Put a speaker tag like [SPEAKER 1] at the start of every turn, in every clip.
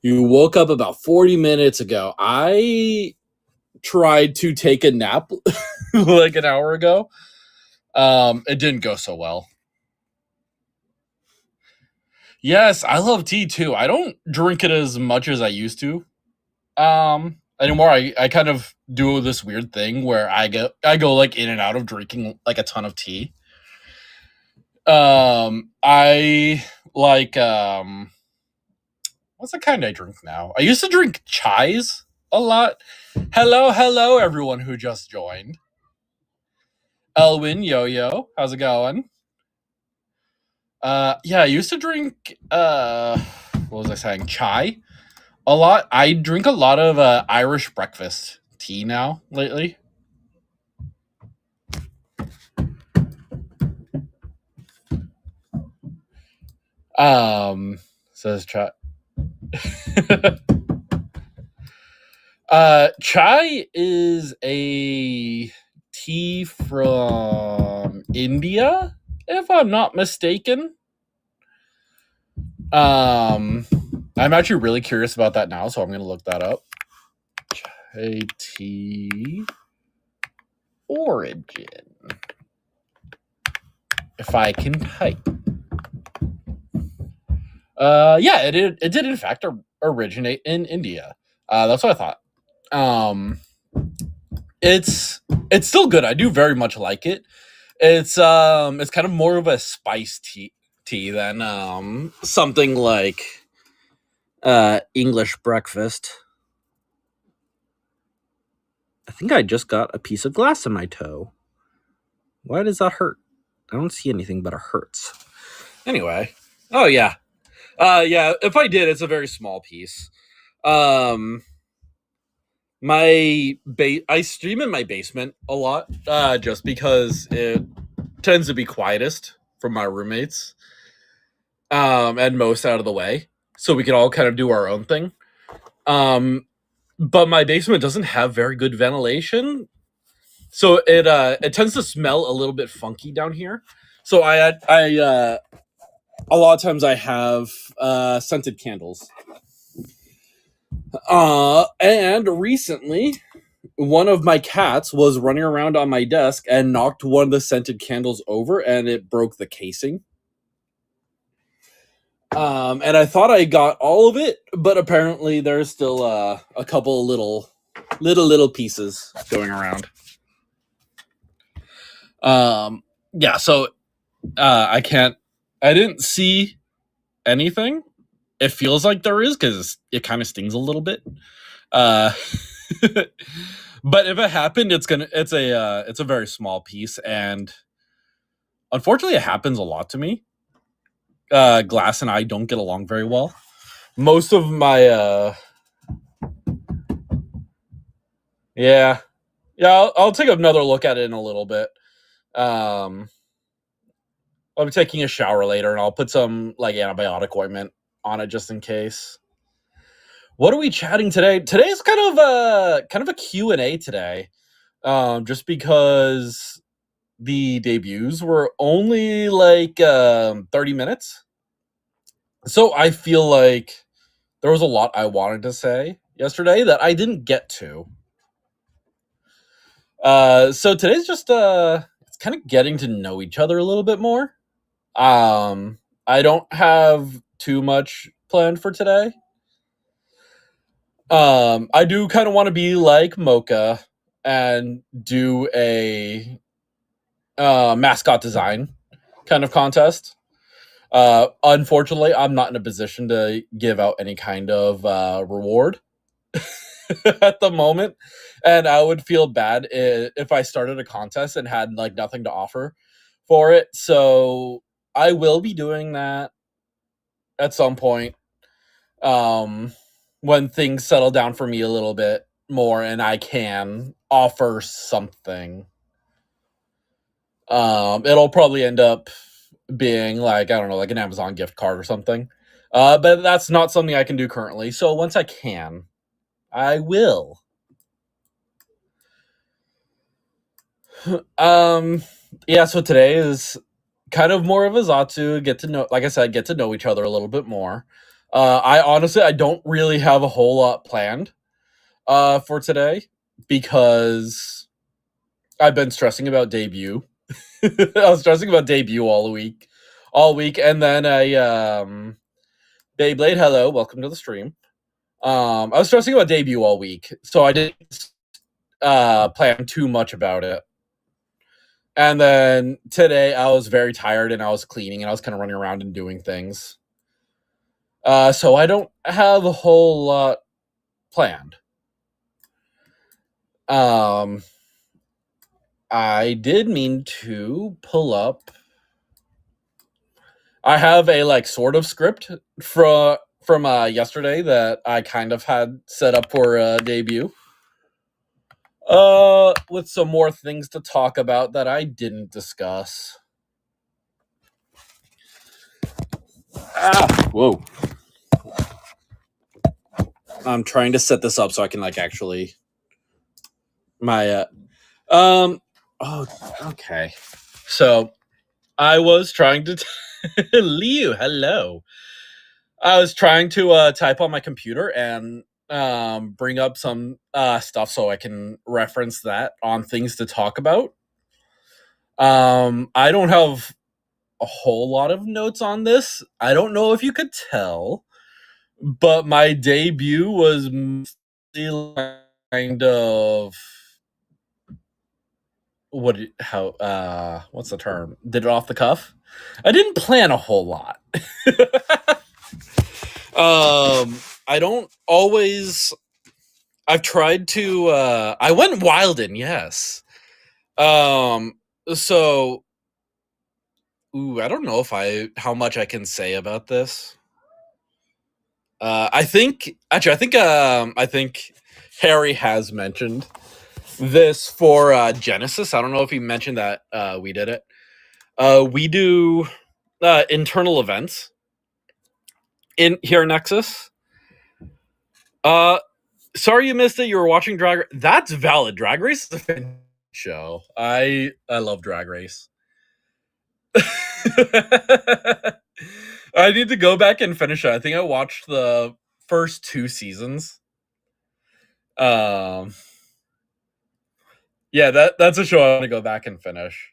[SPEAKER 1] You woke up about 40 minutes ago. I tried to take a nap like an hour ago. It didn't go so well. Yes, I love tea too. I don't drink it as much as I used to. Anymore. I kind of do this weird thing where I go like in and out of drinking like a ton of tea. I like what's the kind I drink now? I used to drink chais a lot. Hello, everyone who just joined. Elwin, Yo-Yo, how's it going? Yeah, I used to drink, what was I saying? Chai a lot. I drink a lot of Irish breakfast tea now lately. Says chat. Chai is a tea from India, if I'm not mistaken. I'm actually really curious about that now, so I'm gonna look that up. Chai tea origin. If I can type. Yeah, it did in fact originate in India. That's what I thought. It's still good. I do very much like it. It's kind of more of a spice tea than something like English breakfast. I think I just got a piece of glass in my toe. Why does that hurt? I don't see anything, but it hurts. Anyway, oh yeah, yeah. If I did, it's a very small piece. I stream in my basement a lot, just because it tends to be quietest from my roommates, and most out of the way, so we can all kind of do our own thing. But my basement doesn't have very good ventilation, so it tends to smell a little bit funky down here. So I a lot of times I have scented candles. And recently, one of my cats was running around on my desk and knocked one of the scented candles over, and it broke the casing. And I thought I got all of it, but apparently there's still a couple of little pieces going around. Yeah, so I didn't see anything. It feels like there is because it kind of stings a little bit. But if it happened, it's a very small piece, and unfortunately, it happens a lot to me. Glass and I don't get along very well. Most of my yeah, I'll take another look at it in a little bit. I'll be taking a shower later, and I'll put some like antibiotic ointment on it just in case. What are we chatting today? Today's kind of a Q&A today, just because the debuts were only like 30 minutes. So I feel like there was a lot I wanted to say yesterday that I didn't get to. So today's just it's kind of getting to know each other a little bit more. I don't have too much planned for today. I do kind of want to be like Mocha and do a mascot design kind of contest. Unfortunately, I'm not in a position to give out any kind of reward at the moment, and I would feel bad if I started a contest and had like nothing to offer for it. So I will be doing that at some point, when things settle down for me a little bit more and I can offer something. It'll probably end up being like, I don't know, like an Amazon gift card or something. But that's not something I can do currently. So once I can, I will. Yeah, so today is kind of more of a Zatsu, get to know, like I said, get to know each other a little bit more. I honestly, I don't really have a whole lot planned for today because I've been stressing about debut. I was stressing about debut all week, and then Beyblade, hello, welcome to the stream. I was stressing about debut all week, so I didn't plan too much about it. And then today I was very tired and I was cleaning and I was kind of running around and doing things. So I don't have a whole lot planned. I did mean to pull up. I have a like sort of script from yesterday that I kind of had set up for debut. With some more things to talk about that I didn't discuss. Whoa. I'm trying to set this up so I can like actually my oh, okay. So I was trying to Liu, hello. I was trying to type on my computer and bring up some stuff so I can reference that on things to talk about. I don't have a whole lot of notes on this. I don't know if you could tell, but my debut was kind of what's the term? Did it off the cuff? I didn't plan a whole lot. I don't always. I've tried to. I went Wilden, yes. So, I don't know how much I can say about this. I think Harry has mentioned this for Genesis. I don't know if he mentioned that we did it. We do internal events in here in Nexus. Sorry you missed it. You were watching Drag Race. That's valid. Drag Race is a fan show. I love Drag Race. I need to go back and finish it. I think I watched the first 2 seasons. Yeah, that's a show I want to go back and finish.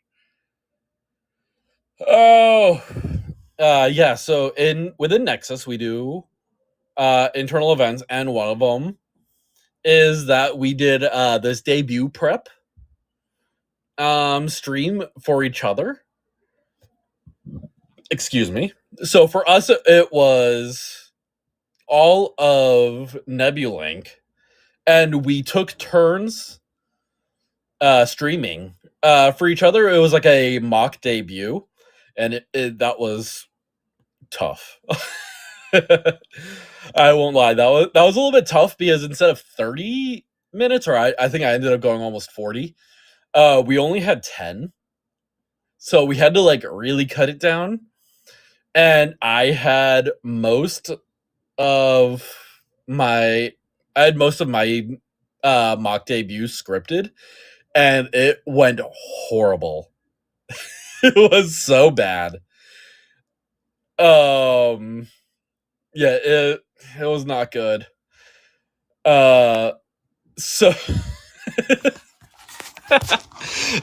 [SPEAKER 1] Oh, yeah. So within Nexus, we do internal events, and one of them is that we did this debut prep stream for each other. Excuse me. So for us, it was all of Nebulink, and we took turns streaming for each other. It was like a mock debut, and that was tough. I won't lie. That was a little bit tough because instead of 30 minutes, or I think I ended up going almost 40, we only had 10. So we had to like really cut it down. And I had most of my mock debut scripted, and it went horrible. It was so bad. Yeah, it was not good. So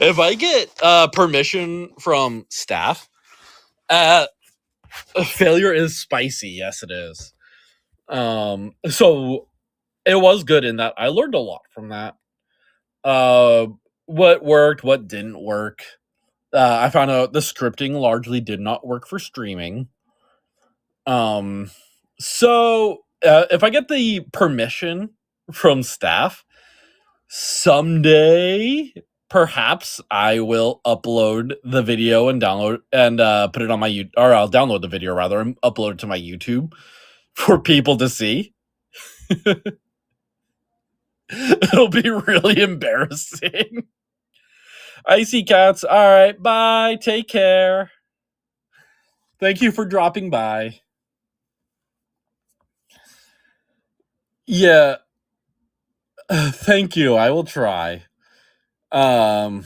[SPEAKER 1] if I get permission from staff, failure is spicy. Yes, it is. So it was good in that I learned a lot from that. What worked, what didn't work. I found out the scripting largely did not work for streaming. So if I get the permission from staff, someday perhaps I will upload the video and download and put it on my or I'll download the video rather and upload it to my YouTube for people to see. It'll be really embarrassing. Icy cats. All right, bye. Take care. Thank you for dropping by. Yeah. Thank you. I will try. I'll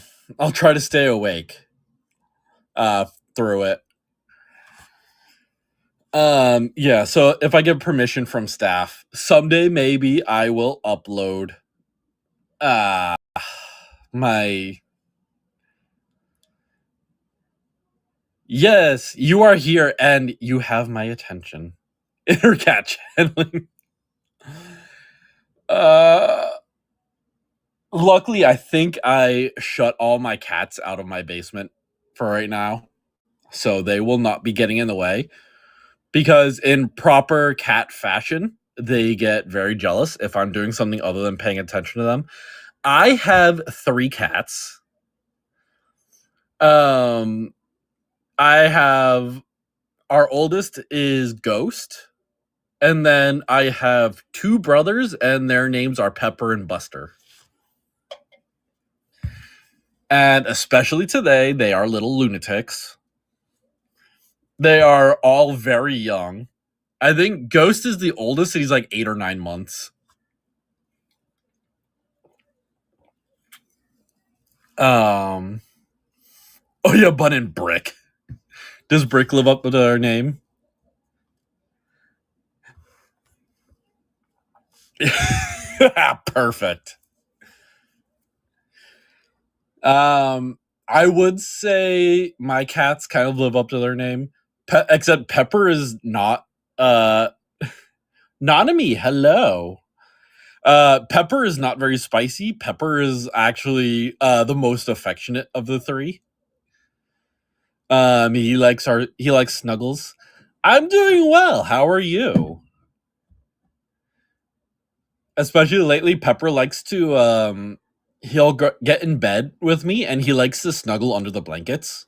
[SPEAKER 1] try to stay awake through it. Yeah, so if I get permission from staff, someday maybe I will upload my yes, you are here and you have my attention. Inner cat channeling. Luckily I think I shut all my cats out of my basement for right now, so they will not be getting in the way. Because in proper cat fashion, they get very jealous if I'm doing something other than paying attention to them. I have 3 cats. I have our oldest is Ghost, and then I have 2 brothers, and their names are Pepper and Buster. And especially today, they are little lunatics. They are all very young. I think Ghost is the oldest, and he's like 8 or 9 months. Oh yeah, Bun and Brick. Does Brick live up to their name? Perfect. I would say my cats kind of live up to their name. Except Pepper is not. Nanami, hello. Pepper is not very spicy. Pepper is actually the most affectionate of the 3. He likes snuggles. I'm doing well. How are you? Especially lately, Pepper likes to he'll get in bed with me and he likes to snuggle under the blankets.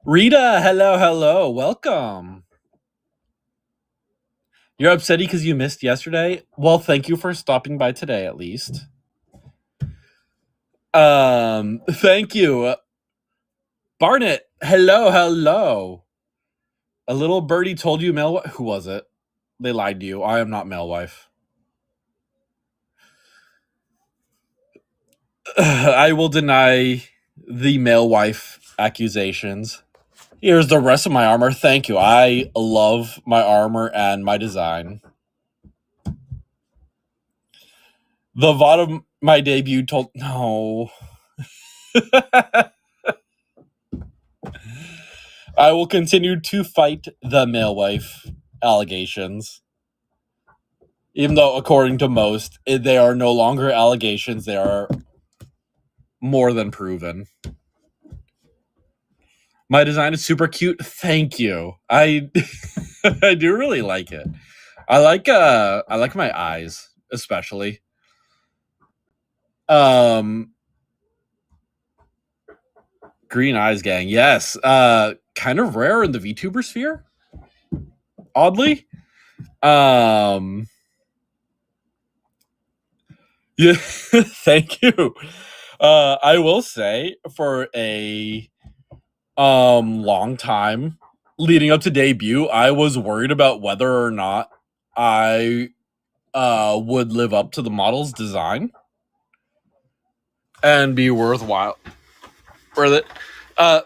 [SPEAKER 1] Rita, hello, welcome. You're upsetty because you missed yesterday? Well, thank you for stopping by today, at least. Thank you. Barnett, hello. A little birdie told you male. Who was it? They lied to you. I am not male wife. I will deny the male wife accusations. Here's the rest of my armor. Thank you. I love my armor and my design. The VOD of my debut told... No. I will continue to fight the male wife allegations. Even though, according to most, they are no longer allegations. They are more than proven. My design is super cute. Thank you. I I do really like it. I like my eyes, especially. Green eyes gang. Yes. Kind of rare in the VTuber sphere. Oddly. Yeah, thank you. I will say for a long time leading up to debut, I was worried about whether or not I would live up to the model's design and be worthwhile. Worth it.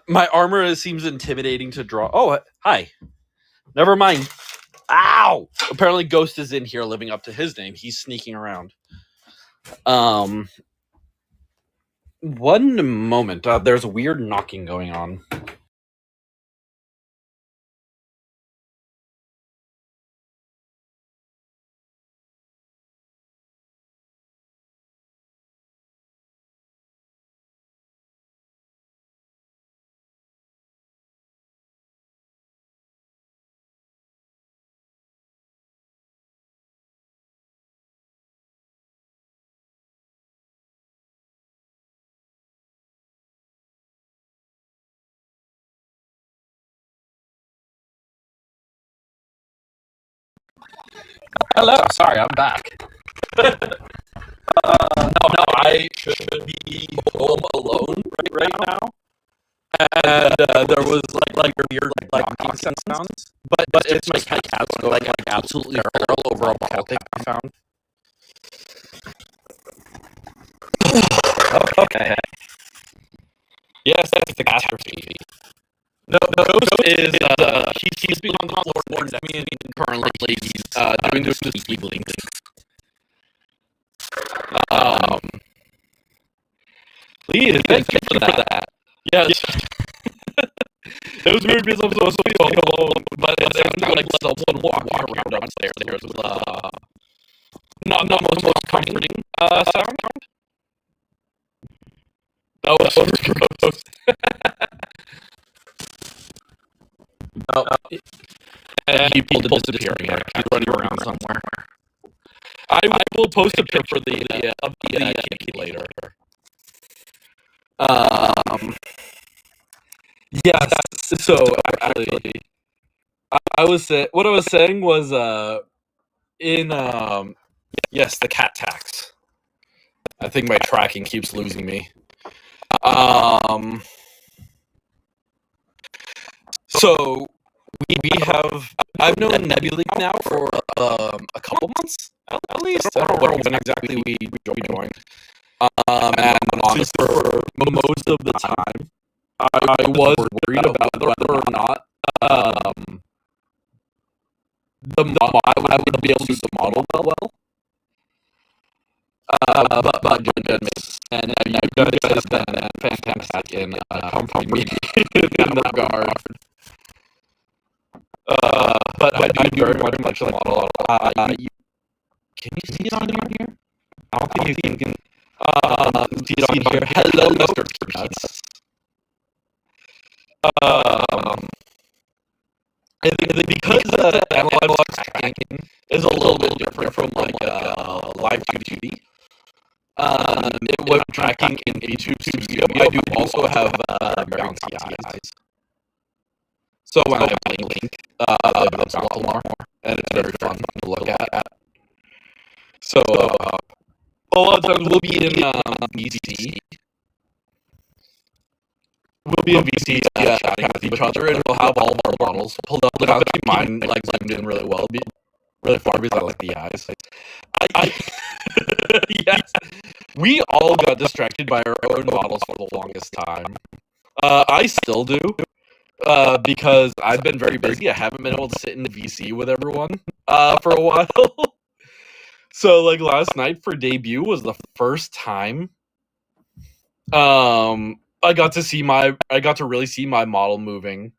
[SPEAKER 1] My armor seems intimidating to draw. Oh, hi. Never mind. Ow! Apparently Ghost is in here living up to his name. He's sneaking around. One moment. There's weird knocking going on. Hello, sorry, I'm back. No, I should be home alone right now. And there was like weird knocking sounds, but it's my cats going like absolutely feral over a bottle they found. Okay. Yes, that's the catastrophe. No, Ghost is he's being on the floor next to me, and currently he's doing this with Nebulink. Please, thank you for that. Yes. It was weird because I'm supposed to be alone, but it sounded like someone walking around upstairs. There's not most comforting sound. That was gross. And he pulled it disappearing. He's running around somewhere. I will post a picture of the kitty later. Yes. So actually, I was what I was saying was in yes, the cat tax. I think my tracking keeps losing me. So we have I've known Nebulink now for a couple months at least. I don't know when exactly we joined. And honestly, for most of the time, I was worried about whether or not I would be able to use the model well. But goodness, and you guys have been fantastic in comforting me in that regard. But I do very much like the model. Can you see it on here? I don't think you can see it on here. Hello, Mr. Peanuts. I think because AniLive tracking is a little bit different from like live 2D. Web tracking in Vtuber Studio, I do also have bouncy eyes. So when I blink, they bounce a lot more, and it's very fun to look at. So a lot of times we'll be in VC. We'll be in VC chatting with each other, and we'll have all of our models pulled up. Like, I'll keep mine like zoomed in really well, be really far because I like the eyes. Yes, we all got distracted by our own models for the longest time. I still do, because I've been very busy. I haven't been able to sit in the VC with everyone for a while. So, like, last night for debut was the first time I got to really see my model moving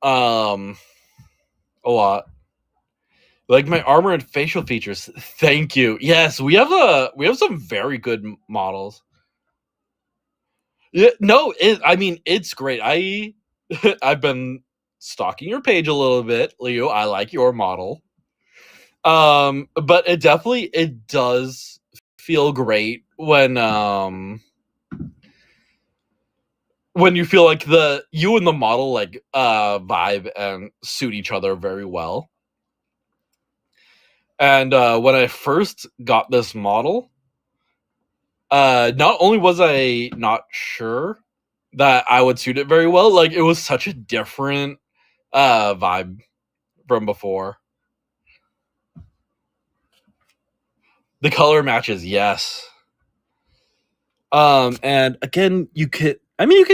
[SPEAKER 1] a lot. Like my armor and facial features. Thank you. Yes, we have some very good models. Yeah, no, I mean it's great. I've been stalking your page a little bit, Leo. I like your model. But it does feel great when you feel like you and the model like vibe and suit each other very well. And when I first got this model, not only was I not sure that I would suit it very well, like it was such a different vibe from before. The color matches, yes. And again, you can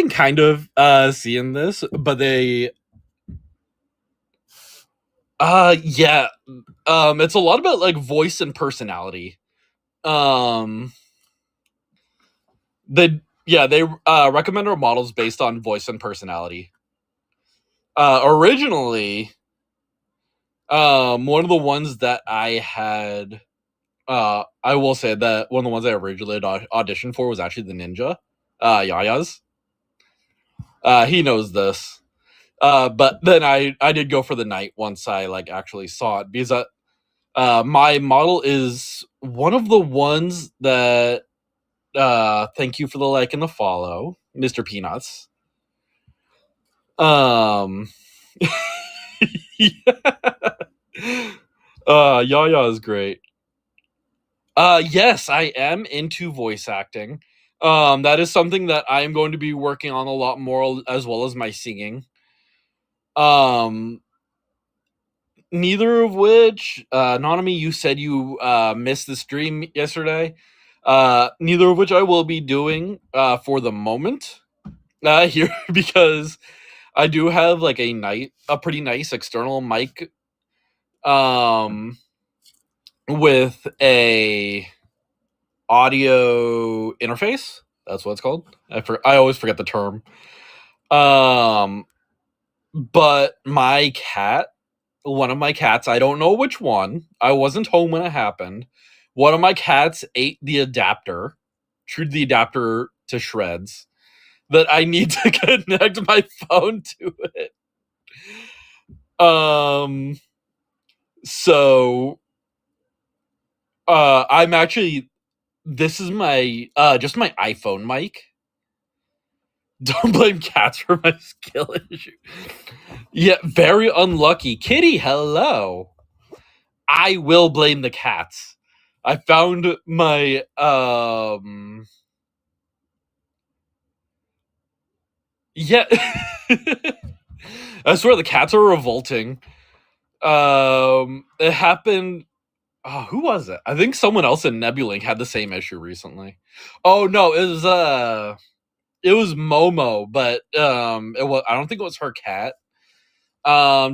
[SPEAKER 1] kind of see in this, but they yeah. It's a lot about like voice and personality. They recommend our models based on voice and personality. Originally, one of the ones that I had, I will say that one of the ones I originally auditioned for was actually the ninja, Yaya's. He knows this. But then I did go for the knight once I like actually saw it because my model is one of the ones that thank you for the like and the follow, Mr. Peanuts. Yaya is great. Yes, I am into voice acting. That is something that I am going to be working on a lot more, as well as my singing. Neither of which, Nanami, you said you missed the stream yesterday. Neither of which I will be doing for the moment. Here because I do have like a pretty nice external mic, with a audio interface. That's what it's called. I always forget the term. But my cat, one of my cats, I don't know which one. I wasn't home when it happened. One of my cats ate the adapter, chewed the adapter to shreds. That I need to connect my phone to it. So I'm actually, this is my just my iPhone mic. Don't blame cats for my skill issue. Yeah, very unlucky. Kitty, hello. I will blame the cats. I found my yeah. I swear the cats are revolting. It happened. Oh, who was it? I think someone else in Nebulink had the same issue recently. Oh no, it was Momo, but I don't think it was her cat.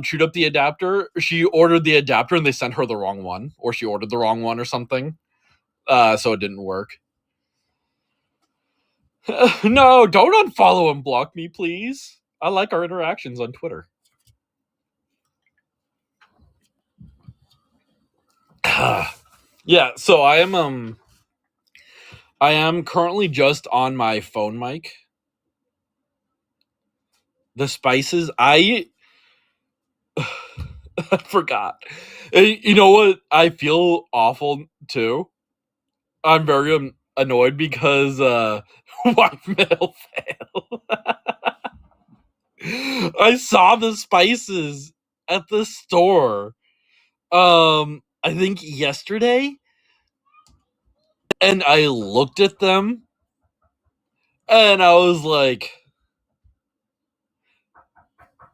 [SPEAKER 1] Chewed up the adapter. She ordered the adapter and they sent her the wrong one, or she ordered the wrong one or something. So it didn't work. No, don't unfollow and block me, please. I like our interactions on Twitter. Yeah, so I am currently just on my phone mic. The spices, I forgot. You know what? I feel awful too. I'm very annoyed because wife mail fail. I saw the spices at the store. I think yesterday, and I looked at them, and I was like,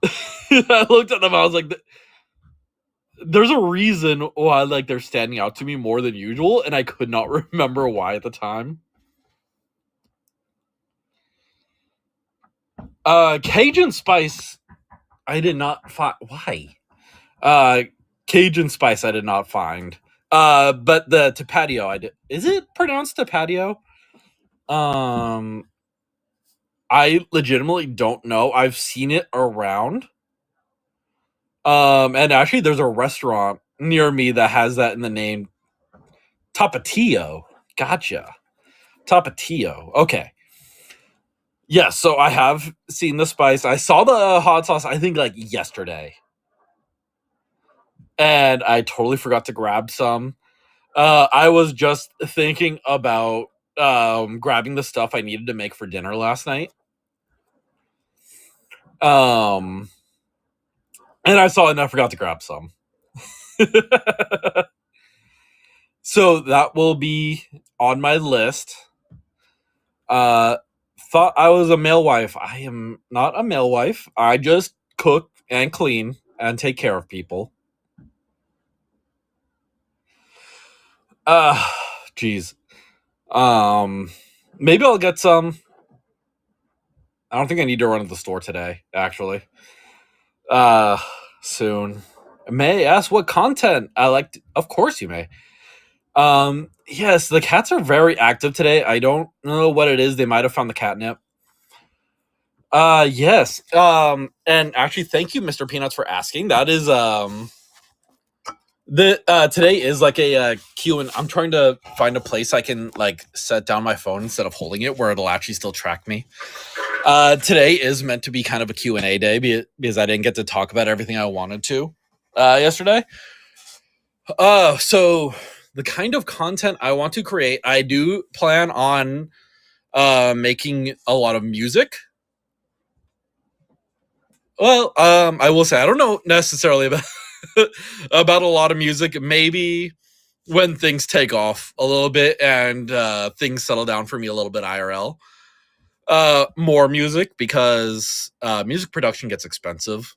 [SPEAKER 1] I looked at them. I was like, there's a reason why like they're standing out to me more than usual, and I could not remember why at the time. Cajun spice, I did not find why. Cajun spice, I did not find. But the tapatio, I did. Is it pronounced tapatio? I legitimately don't know. I've seen it around. And actually, there's a restaurant near me that has that in the name. Tapatio. Gotcha. Tapatio. Okay. Yeah, so I have seen the spice. I saw the hot sauce, I think, like yesterday. And I totally forgot to grab some. I was just thinking about grabbing the stuff I needed to make for dinner last night. And I saw it and I forgot to grab some. So that will be on my list. Thought I was a male wife. I am not a male wife. I just cook and clean and take care of people. Geez. Maybe I'll get some. I don't think I need to run to the store today, actually. Soon. May I ask what content I like? Of course you may. Yes, the cats are very active today. I don't know what it is. They might have found the catnip. Yes. And actually, thank you, Mr. Peanuts, for asking. That is, today is like a Q, and I'm trying to find a place I can like set down my phone instead of holding it where it'll actually still track me. Today is meant to be kind of a Q&A day because I didn't get to talk about everything I wanted to yesterday. So the kind of content I want to create, I do plan on making a lot of music. Well, I will say I don't know necessarily about about a lot of music. Maybe when things take off a little bit and things settle down for me a little bit IRL. More music because music production gets expensive.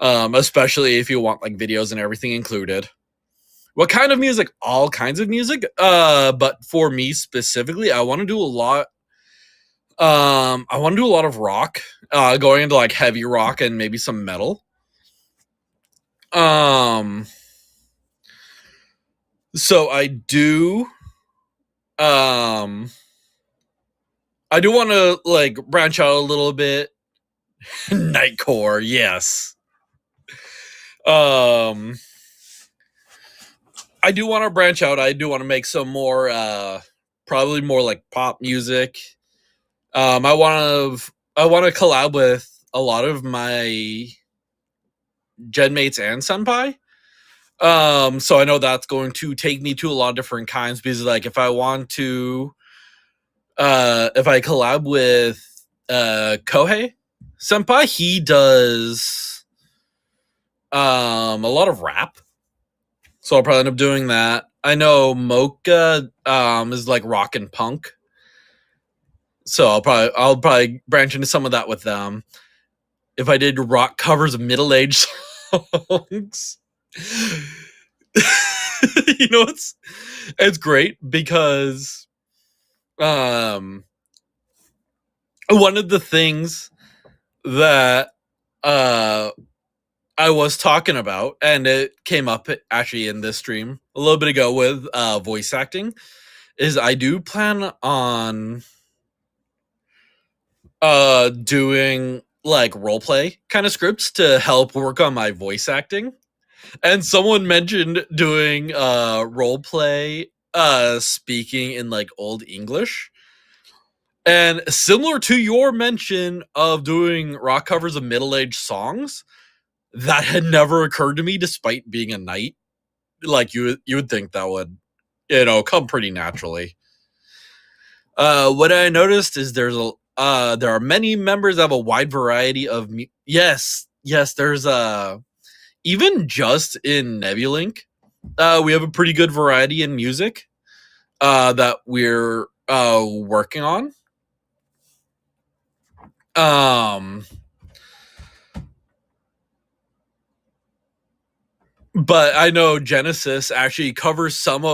[SPEAKER 1] Especially if you want like videos and everything included. What kind of music? All kinds of music. But for me specifically, I want to do a lot I want to do a lot of rock, going into like heavy rock and maybe some metal. So I do want to like branch out a little bit. Nightcore, yes. I do want to branch out. I do want to make some more, probably more like pop music. I want to collab with a lot of my gen mates and senpai. So I know that's going to take me to a lot of different kinds, because like if I want to, if I collab with Kohei senpai, he does a lot of rap. So I'll probably end up doing that. I know Mocha is like rock and punk. So I'll probably branch into some of that with them. If I did rock covers of middle-aged songs. You know, it's great because one of the things that I was talking about, and it came up actually in this stream a little bit ago with voice acting, is I do plan on doing like role play kind of scripts to help work on my voice acting. And someone mentioned doing role play speaking in like old English. And similar to your mention of doing rock covers of middle-aged songs, that had never occurred to me despite being a knight. Like you would think that would, come pretty naturally. What I noticed is there are many members that have a wide variety of yes, there's even just in Nebulink, we have a pretty good variety in music that we're working on. But I know Genesis actually covers some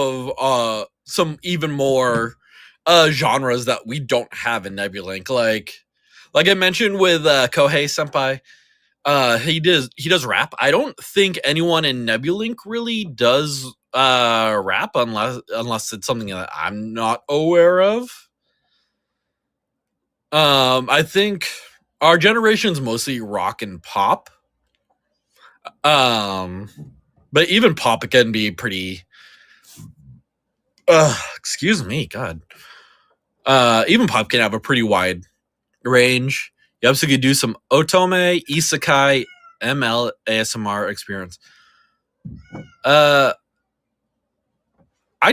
[SPEAKER 1] even more genres that we don't have in Nebulink. Like I mentioned with Kohei Senpai, he does rap. I don't think anyone in Nebulink really does rap unless it's something that I'm not aware of. I think our generation's mostly rock and pop. But even pop can be pretty. Excuse me, God. Even pop can have a pretty wide range. You also could do some otome, isekai, ML, ASMR experience. I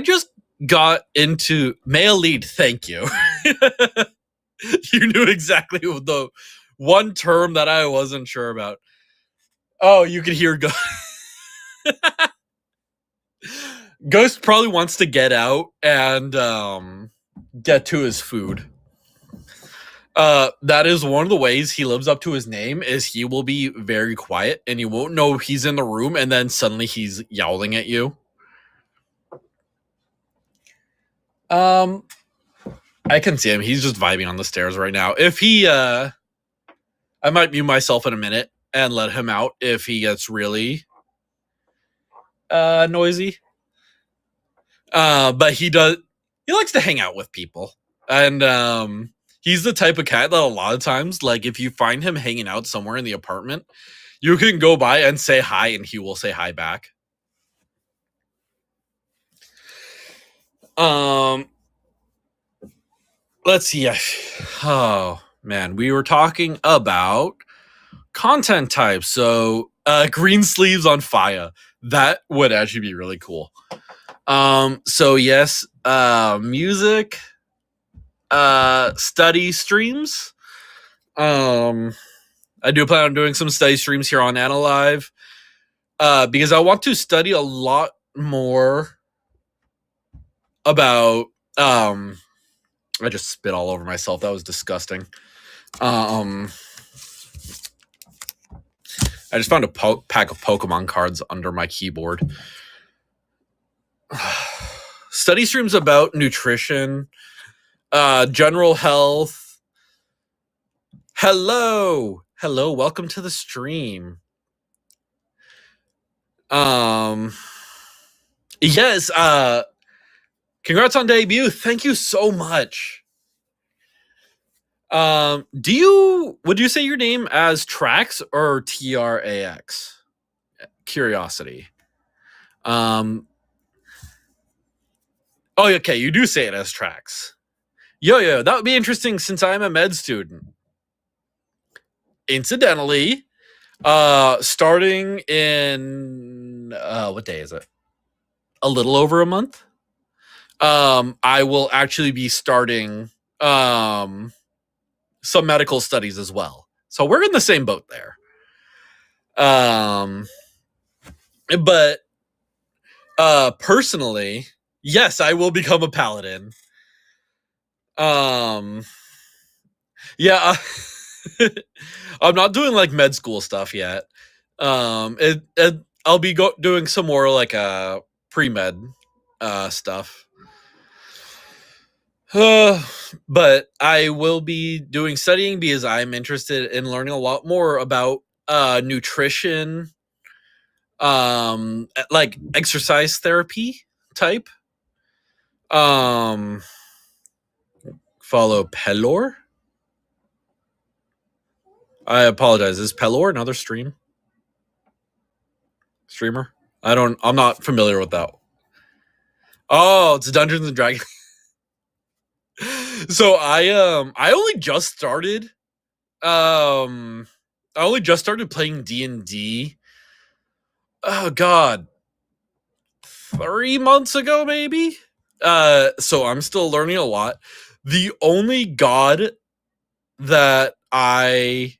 [SPEAKER 1] just got into male lead. Thank you. You knew exactly the one term that I wasn't sure about. Oh, you could hear Ghost probably wants to get out and get to his food. That is one of the ways he lives up to his name, is he will be very quiet and you won't know he's in the room, and then suddenly he's yowling at you. I can see him. He's just vibing on the stairs right now. If he I might mute myself in a minute and let him out if he gets really noisy. But he likes to hang out with people. And he's the type of cat that a lot of times, like if you find him hanging out somewhere in the apartment, you can go by and say hi and he will say hi back. Let's see. Oh man, we were talking about content types. So green sleeves on fire. That would actually be really cool. So yes, music, study streams. I do plan on doing some study streams here on AniLive, because I want to study a lot more about I just spit all over myself. That was disgusting. I just found a pack of Pokemon cards under my keyboard. Study streams about nutrition, general health, Hello. Hello, welcome to the stream. Yes, congrats on debut. Thank you so much. Would you say your name as Trax or Trax? Curiosity. Oh, okay, you do say it as Trax. Yo, that would be interesting since I'm a med student. Incidentally, starting in what day is it? A little over a month. I will actually be starting some medical studies as well. So we're in the same boat there. But personally, yes, I will become a paladin. Yeah, I'm not doing like med school stuff yet. I'll be doing some more like pre-med stuff. But I will be doing studying because I'm interested in learning a lot more about nutrition, like exercise therapy type. Follow Pelor. I apologize. Is Pelor another streamer? I'm not familiar with that. Oh, it's Dungeons and Dragons. So I only just started playing D&D. Oh god. 3 months ago maybe? So I'm still learning a lot. The only god that I'm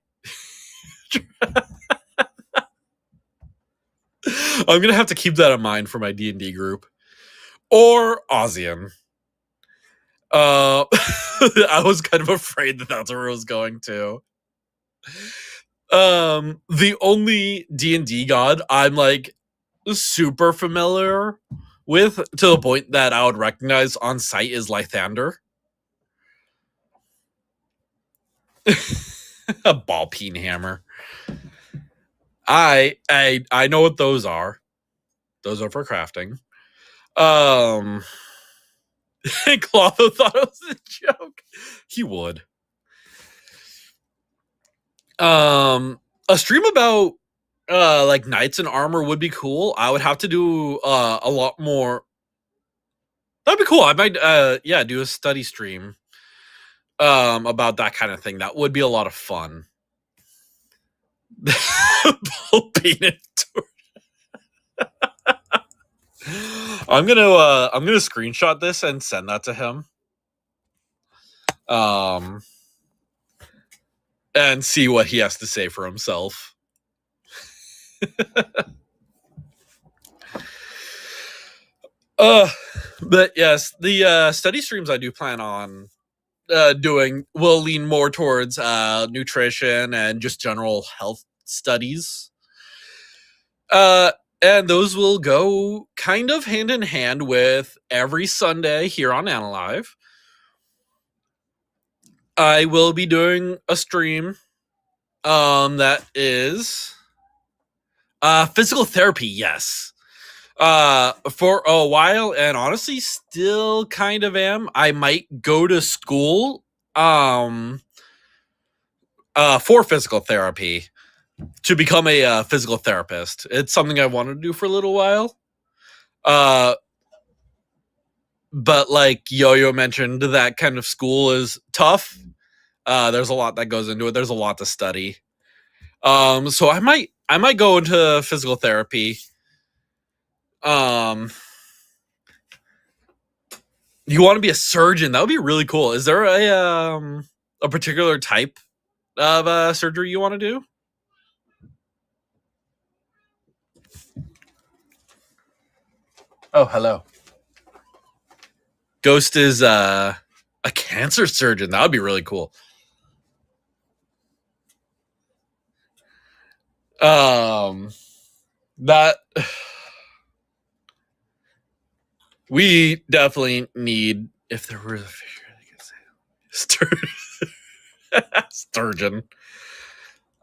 [SPEAKER 1] gonna have to keep that in mind for my D&D group. Or Ozian. I was kind of afraid that that's where it was going to. The only D&D god I'm like super familiar with to the point that I would recognize on sight is Lythander. A ball peen hammer. I know what those are. Those are for crafting. Clotho thought it was a joke. He would. A stream about like knights in armor would be cool. I would have to do a lot more. That'd be cool. I might do a study stream about that kind of thing. That would be a lot of fun. I'm gonna screenshot this and send that to him. And see what he has to say for himself. But yes, the study streams I do plan on doing will lean more towards nutrition and just general health studies. And those will go kind of hand in hand with every Sunday here on AniLive. I will be doing a stream that is physical therapy, yes. For a while, and honestly still kind of am. I might go to school for physical therapy to become a physical therapist. It's something I wanted to do for a little while. But like Yo-Yo mentioned, that kind of school is tough. There's a lot that goes into it. There's a lot to study. So I might go into physical therapy. You want to be a surgeon? That would be really cool. Is there a particular type of surgery you want to do? Oh, hello. Ghost is a cancer surgeon. That would be really cool. That we definitely need. If there was a figure that could say Sturgeon.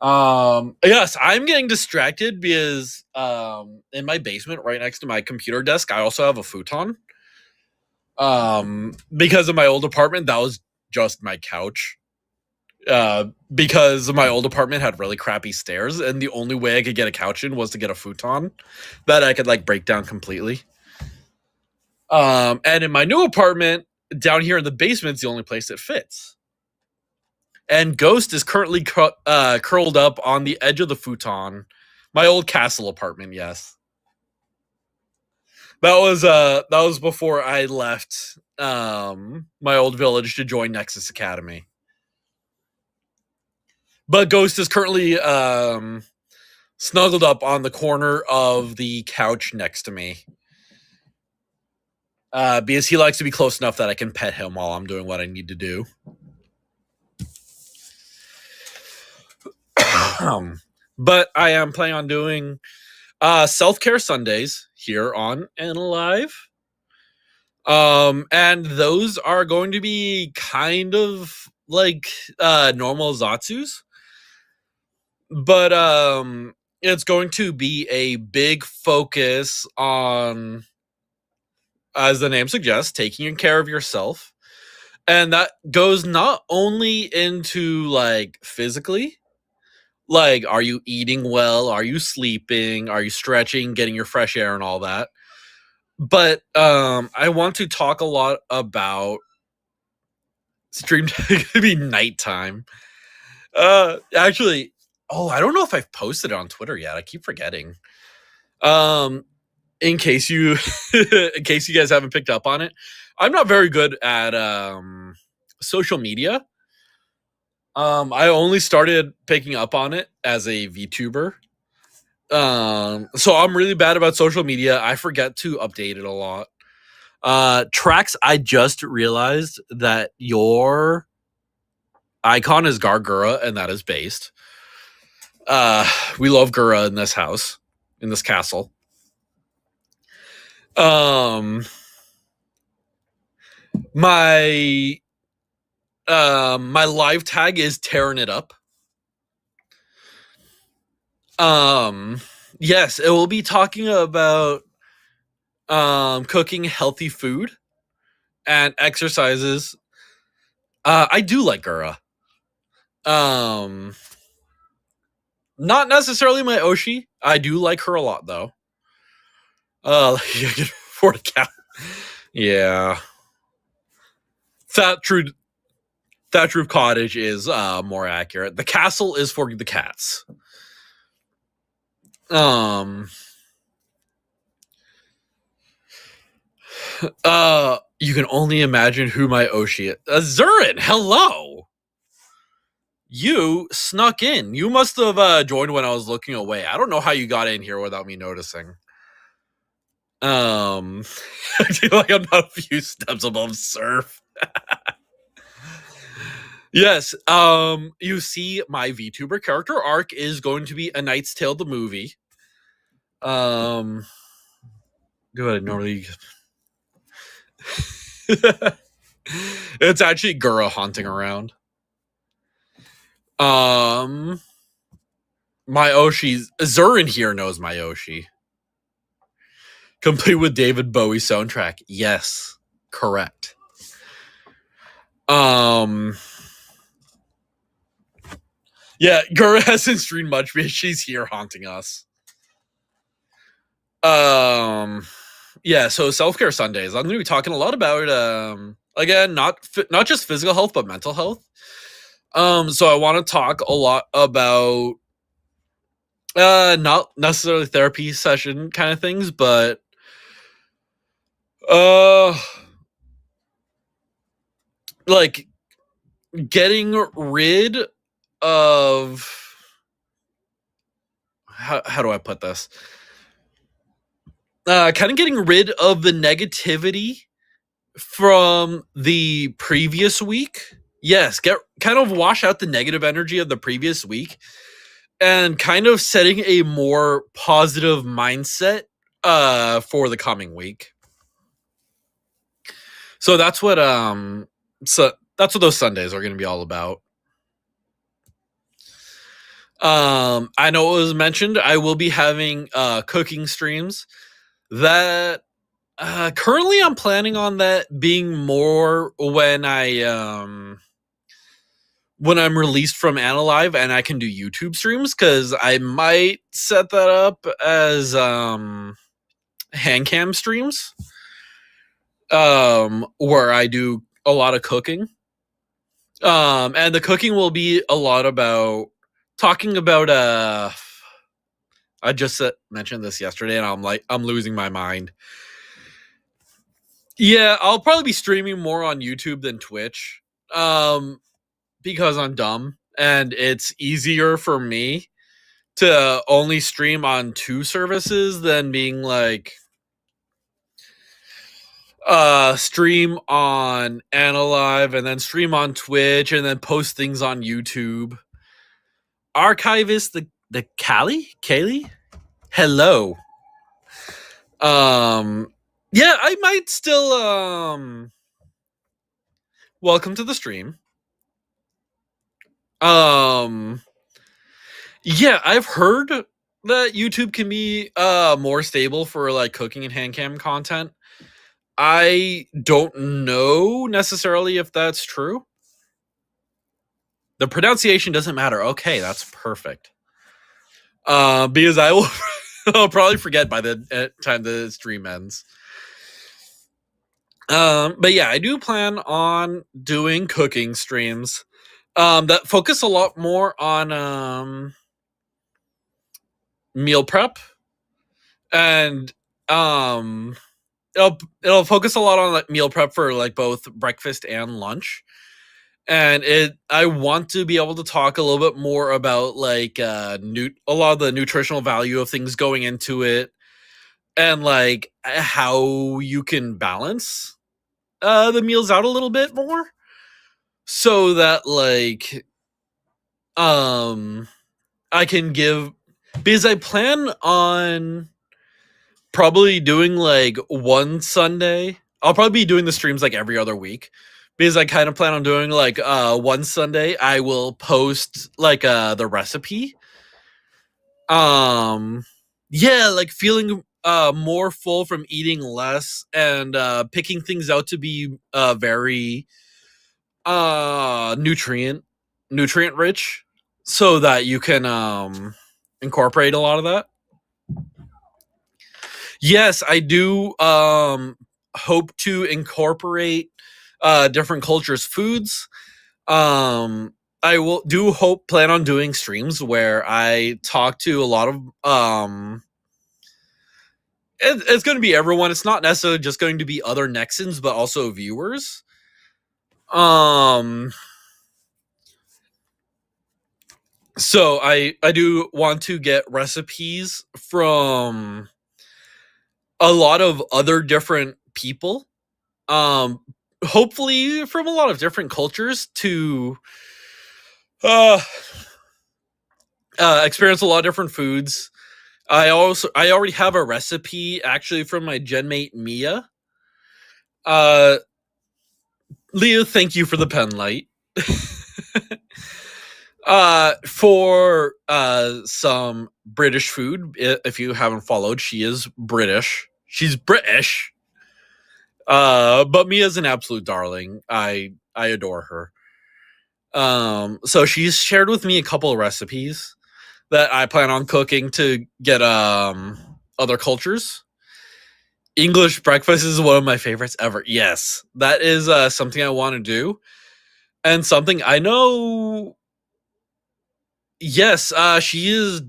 [SPEAKER 1] Yes, I'm getting distracted because in my basement, right next to my computer desk, I also have a futon. Because of my old apartment, that was just my couch. Because my old apartment had really crappy stairs, and the only way I could get a couch in was to get a futon that I could like break down completely. And in my new apartment, down here in the basement's the only place it fits. And Ghost is currently curled up on the edge of the futon. My old castle apartment, yes. That was before I left my old village to join Nexas Academy. But Ghost is currently snuggled up on the corner of the couch next to me. Because he likes to be close enough that I can pet him while I'm doing what I need to do. But I am planning on doing self-care Sundays here on AniLive. And those are going to be kind of like normal Zatsus. But it's going to be a big focus on, as the name suggests, taking care of yourself. And that goes not only into like physically, like are you eating well, are you sleeping, are you stretching, getting your fresh air and all that, but I want to talk a lot about stream time. Could be nighttime. Actually, I don't know if I've posted it on Twitter yet. I keep forgetting. In case you guys haven't picked up on it, I'm not very good at social media. I only started picking up on it as a VTuber. So I'm really bad about social media. I forget to update it a lot. Trax, I just realized that your icon is Gargura, and that is based. We love Gura in this house, in this castle. My live tag is tearing it up. Yes, it will be talking about cooking healthy food and exercises. I do like Gura. Not necessarily my Oshi. I do like her a lot though. You can afford a cat. Yeah. Thatch Roof Cottage is more accurate. The castle is for the cats. You can only imagine who my Oshi is. Zurin, hello. You snuck in. You must have joined when I was looking away. I don't know how you got in here without me noticing. I feel like I'm not a few steps above Surf. Yes. You see, my VTuber character arc is going to be A Knight's Tale, the movie. Go ahead. Normally, it's actually Gura haunting around. My Oshi, Zurin here knows my Oshi. Complete with David Bowie soundtrack. Yes, correct. Yeah, Gura hasn't streamed much because she's here haunting us. Yeah, so self-care Sundays. I'm going to be talking a lot about again, not just physical health but mental health. So I want to talk a lot about not necessarily therapy session kind of things, but like getting rid of how do I put this? Kind of getting rid of the negativity from the previous week. Yes, kind of wash out the negative energy of the previous week and kind of setting a more positive mindset for the coming week. So that's what those Sundays are going to be all about. I know it was mentioned I will be having cooking streams. That currently I'm planning on that being more when I'm released from AniLive and I can do YouTube streams, because I might set that up as hand cam streams, where I do a lot of cooking. And the cooking will be a lot about talking about I just mentioned this yesterday and I'm losing my mind. Yeah, I'll probably be streaming more on YouTube than Twitch. Because I'm dumb and it's easier for me to only stream on 2 services than being like stream on AniLive and then stream on Twitch and then post things on YouTube. Archivist the Kaylee? Hello. Yeah, I might still welcome to the stream. Yeah, I've heard that YouTube can be more stable for like cooking and hand cam content. I don't know necessarily if that's true. The pronunciation doesn't matter. Okay, that's perfect. Because I'll probably forget by the time the stream ends. But yeah, I do plan on doing cooking streams that focus a lot more on meal prep, and it'll focus a lot on like meal prep for like both breakfast and lunch. And I want to be able to talk a little bit more about like a lot of the nutritional value of things going into it, and like how you can balance the meals out a little bit more, so that like I can give, because I plan on probably doing like one Sunday. I'll probably be doing the streams like every other week, because I kind of plan on doing like one Sunday I will post like the recipe. Yeah, like feeling more full from eating less, and picking things out to be very nutrient rich, so that you can incorporate a lot of that. Yes, I do hope to incorporate different cultures' foods. I will plan on doing streams where I talk to a lot of it's going to be everyone. It's not necessarily just going to be other Nexans, but also viewers. So I do want to get recipes from a lot of other different people. Hopefully from a lot of different cultures, to experience a lot of different foods. I already have a recipe actually from my genmate Mia. Leah, thank you for the pen light. For some British food. If you haven't followed, she is British. She's British. But Mia's an absolute darling. I adore her. So she's shared with me a couple of recipes that I plan on cooking to get other cultures. English breakfast is one of my favorites ever. Yes, that is something I want to do, and something I know. Yes, she is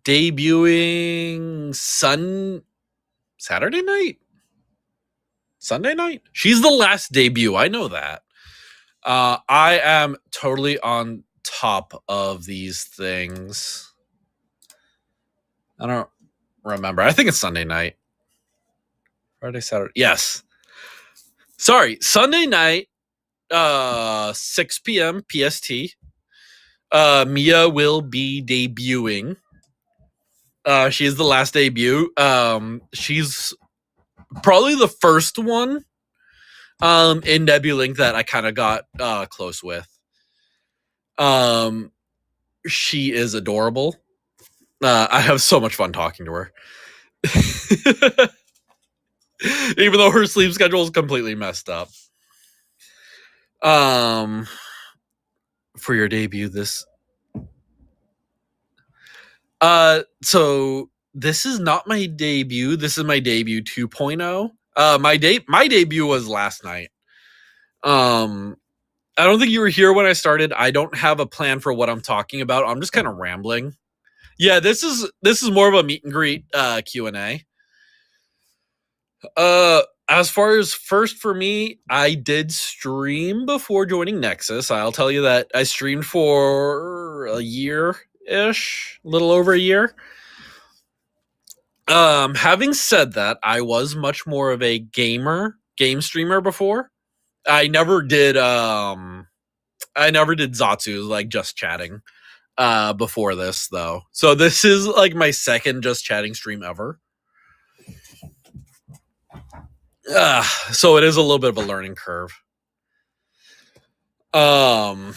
[SPEAKER 1] debuting Saturday night, Sunday night. She's the last debut. I know that. I am totally on top of these things. I don't remember. I think it's Sunday night. Friday, Saturday. Yes. Sorry, Sunday night, 6 p.m. PST. Mia will be debuting. She is the last debut. She's probably the first one in Nebulink that I kind of got close with. she is adorable. I have so much fun talking to her. Even though her sleep schedule is completely messed up. For your debut, so this is not my debut. This is my debut 2.0. My debut was last night. I don't think you were here when I started. I don't have a plan for what I'm talking about. I'm just kind of rambling. Yeah, this is more of a meet and greet Q&A. As far as first for me, I did stream before joining Nexas. I'll tell you that I streamed for a year-ish, a little over a year. Having said that, I was much more of a game streamer before. I never did Zatsu, like just chatting before this though. So this is like my second just chatting stream ever. So it is a little bit of a learning curve. You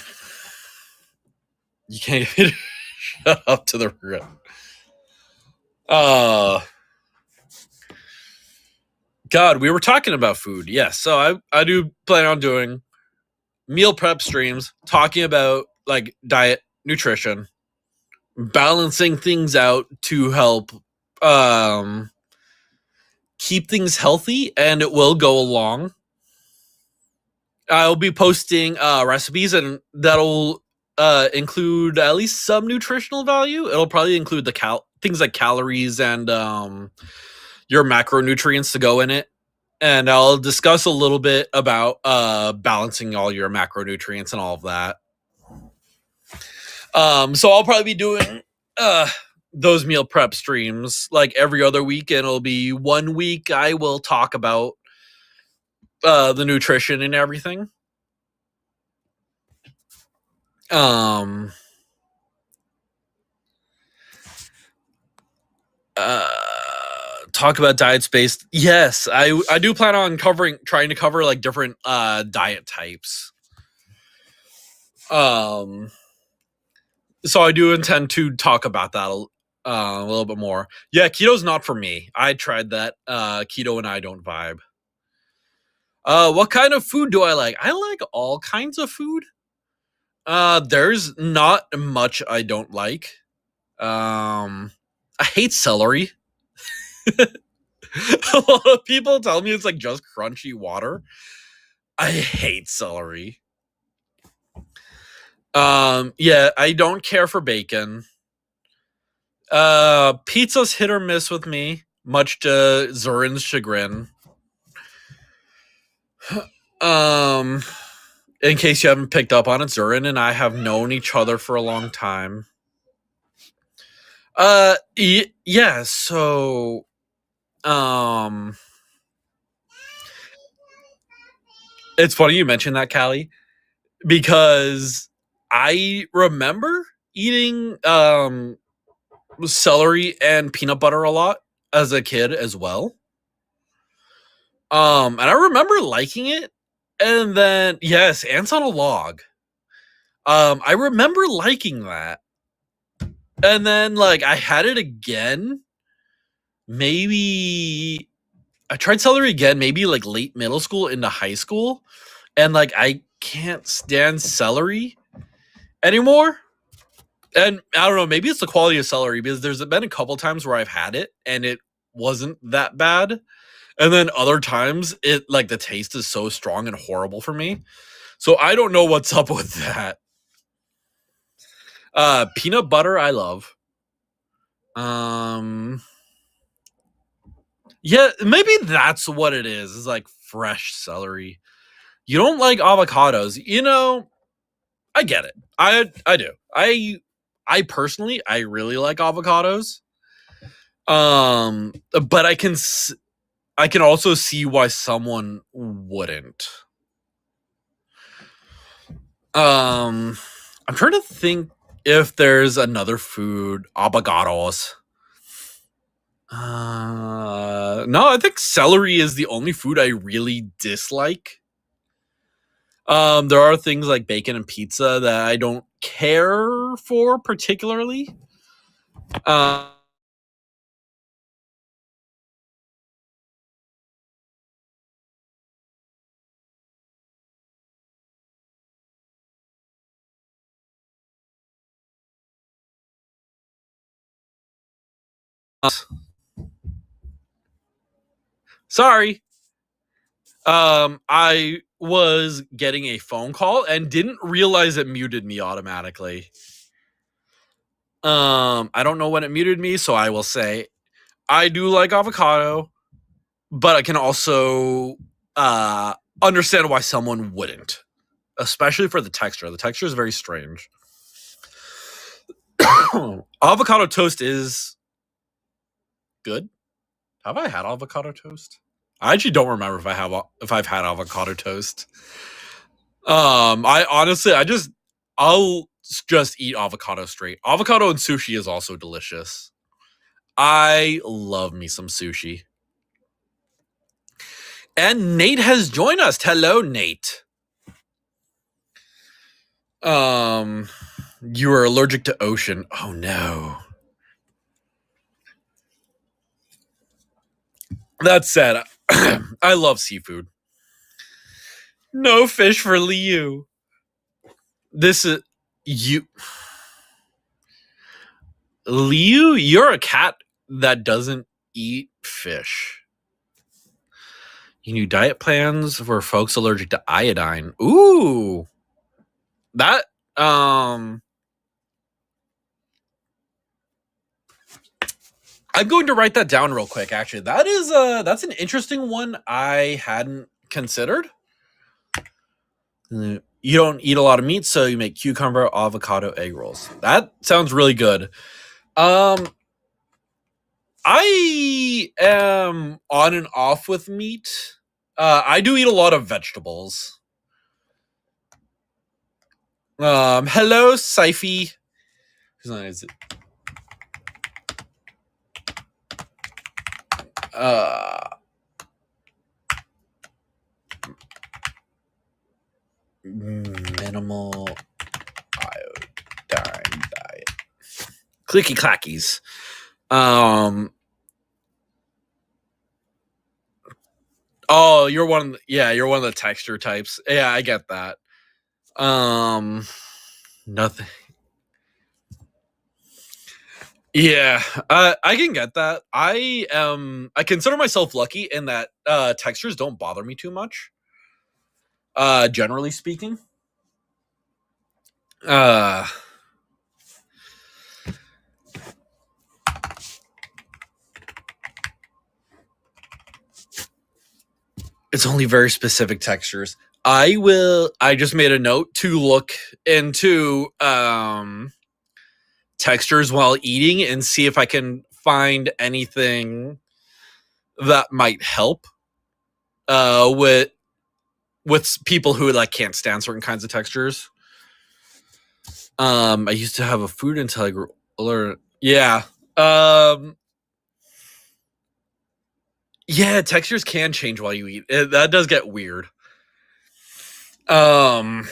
[SPEAKER 1] can't get shut up to the regret. God, we were talking about food. Yes, so I do plan on doing meal prep streams, talking about like diet, nutrition, balancing things out to help keep things healthy, and it will go along. I'll be posting recipes, and that'll include at least some nutritional value. It'll probably include the things like calories and your macronutrients to go in it. And I'll discuss a little bit about balancing all your macronutrients and all of that. So I'll probably be doing those meal prep streams like every other week, and it'll be 1 week I will talk about the nutrition and everything. Talk about diet space. Yes, I do plan on trying to cover like different diet types. So I do intend to talk about that a little bit more. Yeah, keto's not for me. I tried that. Keto and I don't vibe. What kind of food do I like? I like all kinds of food. There's not much I don't like. I hate celery. A lot of people tell me it's like just crunchy water. I hate celery. Yeah, I don't care for bacon. Pizza's hit or miss with me, much to Zurin's chagrin. In case you haven't picked up on it, Zurin and I have known each other for a long time. Yeah, so it's funny you mentioned that, Callie, because I remember eating celery and peanut butter a lot as a kid as well. And I remember liking it. And then yes, Ants on a Log. I remember liking that. And then like I had it again. Maybe I tried celery again, maybe like late middle school into high school. And like I can't stand celery anymore. And I don't know, maybe it's the quality of celery, because there's been a couple times where I've had it and it wasn't that bad. And then other times it like the taste is so strong and horrible for me. So I don't know what's up with that. Peanut butter I love. Yeah, maybe that's what it is. It's like fresh celery. You don't like avocados. You know, I get it. I do. I personally I really like avocados. But I can also see why someone wouldn't. I'm trying to think if there's another food. Avocados. No, I think celery is the only food I really dislike. There are things like bacon and pizza that I don't care care for particularly. Sorry. I was getting a phone call and didn't realize it muted me automatically. I don't know when it muted me, so I will say I do like avocado, but I can also understand why someone wouldn't, especially for the texture. The texture is very strange. Avocado toast is good. Have I had avocado toast? I actually don't remember if I've had avocado toast. I'll just eat avocado straight. Avocado and sushi is also delicious. I love me some sushi. And Nate has joined us. Hello, Nate. You are allergic to ocean. Oh no. That said, I love seafood. No fish for Liu. This is you. Liu, you're a cat that doesn't eat fish. You need diet plans for folks allergic to iodine. Ooh. That I'm going to write that down real quick actually. That's an interesting one I hadn't considered. You don't eat a lot of meat, so you make cucumber, avocado, egg rolls. That sounds really good. I am on and off with meat. I do eat a lot of vegetables. Hello, Syfy. Whose line is it? Minimal iodine diet. Clicky clackies. Oh, you're one of the texture types. Yeah, I get that. Nothing. Yeah, I can get that. I consider myself lucky in that textures don't bother me too much. Generally speaking. It's only very specific textures. I just made a note to look into textures while eating and see if I can find anything that might help with people who like can't stand certain kinds of textures. I used to have a food until I grew older. Yeah. Yeah, textures can change while you eat. That does get weird. I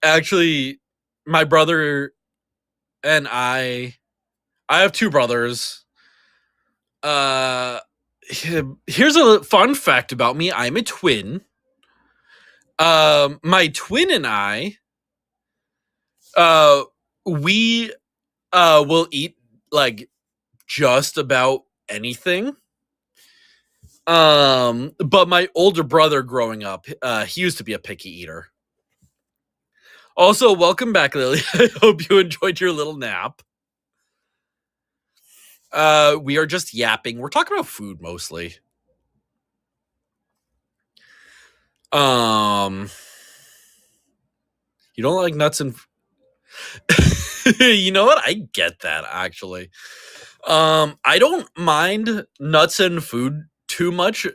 [SPEAKER 1] actually, my brother and I have two brothers. Here's a fun fact about me. I'm a twin. My twin and I, we will eat like just about anything. But my older brother growing up, he used to be a picky eater. Also, welcome back, Lily. I hope you enjoyed your little nap. We are just yapping. We're talking about food mostly. You don't like nuts and you know what? I get that actually. I don't mind nuts and food too much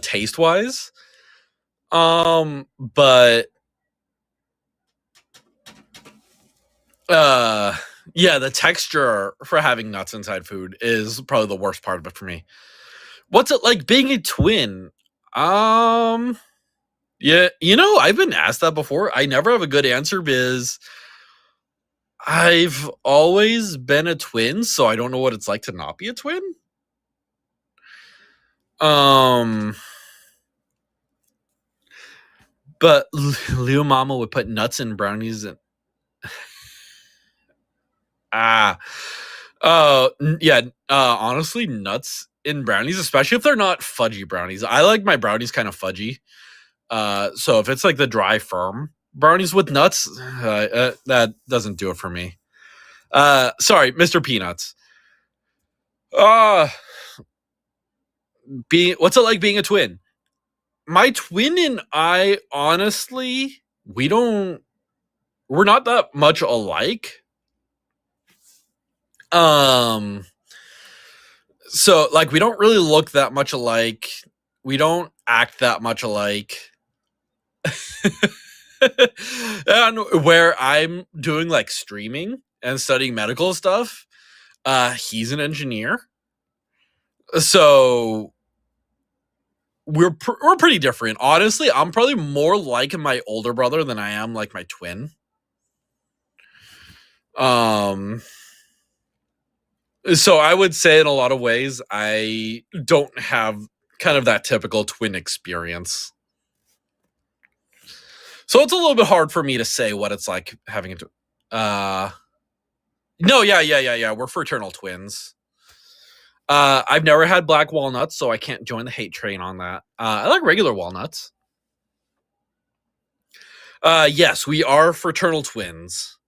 [SPEAKER 1] taste wise. But yeah, the texture for having nuts inside food is probably the worst part of it for me. What's it like being a twin? Yeah, I've been asked that before. I never have a good answer because I've always been a twin, so I don't know what it's like to not be a twin. But Leo Mama would put nuts in brownies and honestly, nuts in brownies, especially if they're not fudgy brownies. I like my brownies kind of fudgy. So if it's like the dry, firm brownies with nuts, that doesn't do it for me. Sorry, Mr. Peanuts. What's it like being a twin? My twin and I, honestly, we're not that much alike. So like we don't really look that much alike. We don't act that much alike. And where I'm doing like streaming and studying medical stuff, he's an engineer. So we're pretty different. Honestly, I'm probably more like my older brother than I am like my twin. So I would say in a lot of ways, I don't have kind of that typical twin experience. So it's a little bit hard for me to say what it's like having a no, yeah. We're fraternal twins. I've never had black walnuts, so I can't join the hate train on that. I like regular walnuts. Yes, we are fraternal twins.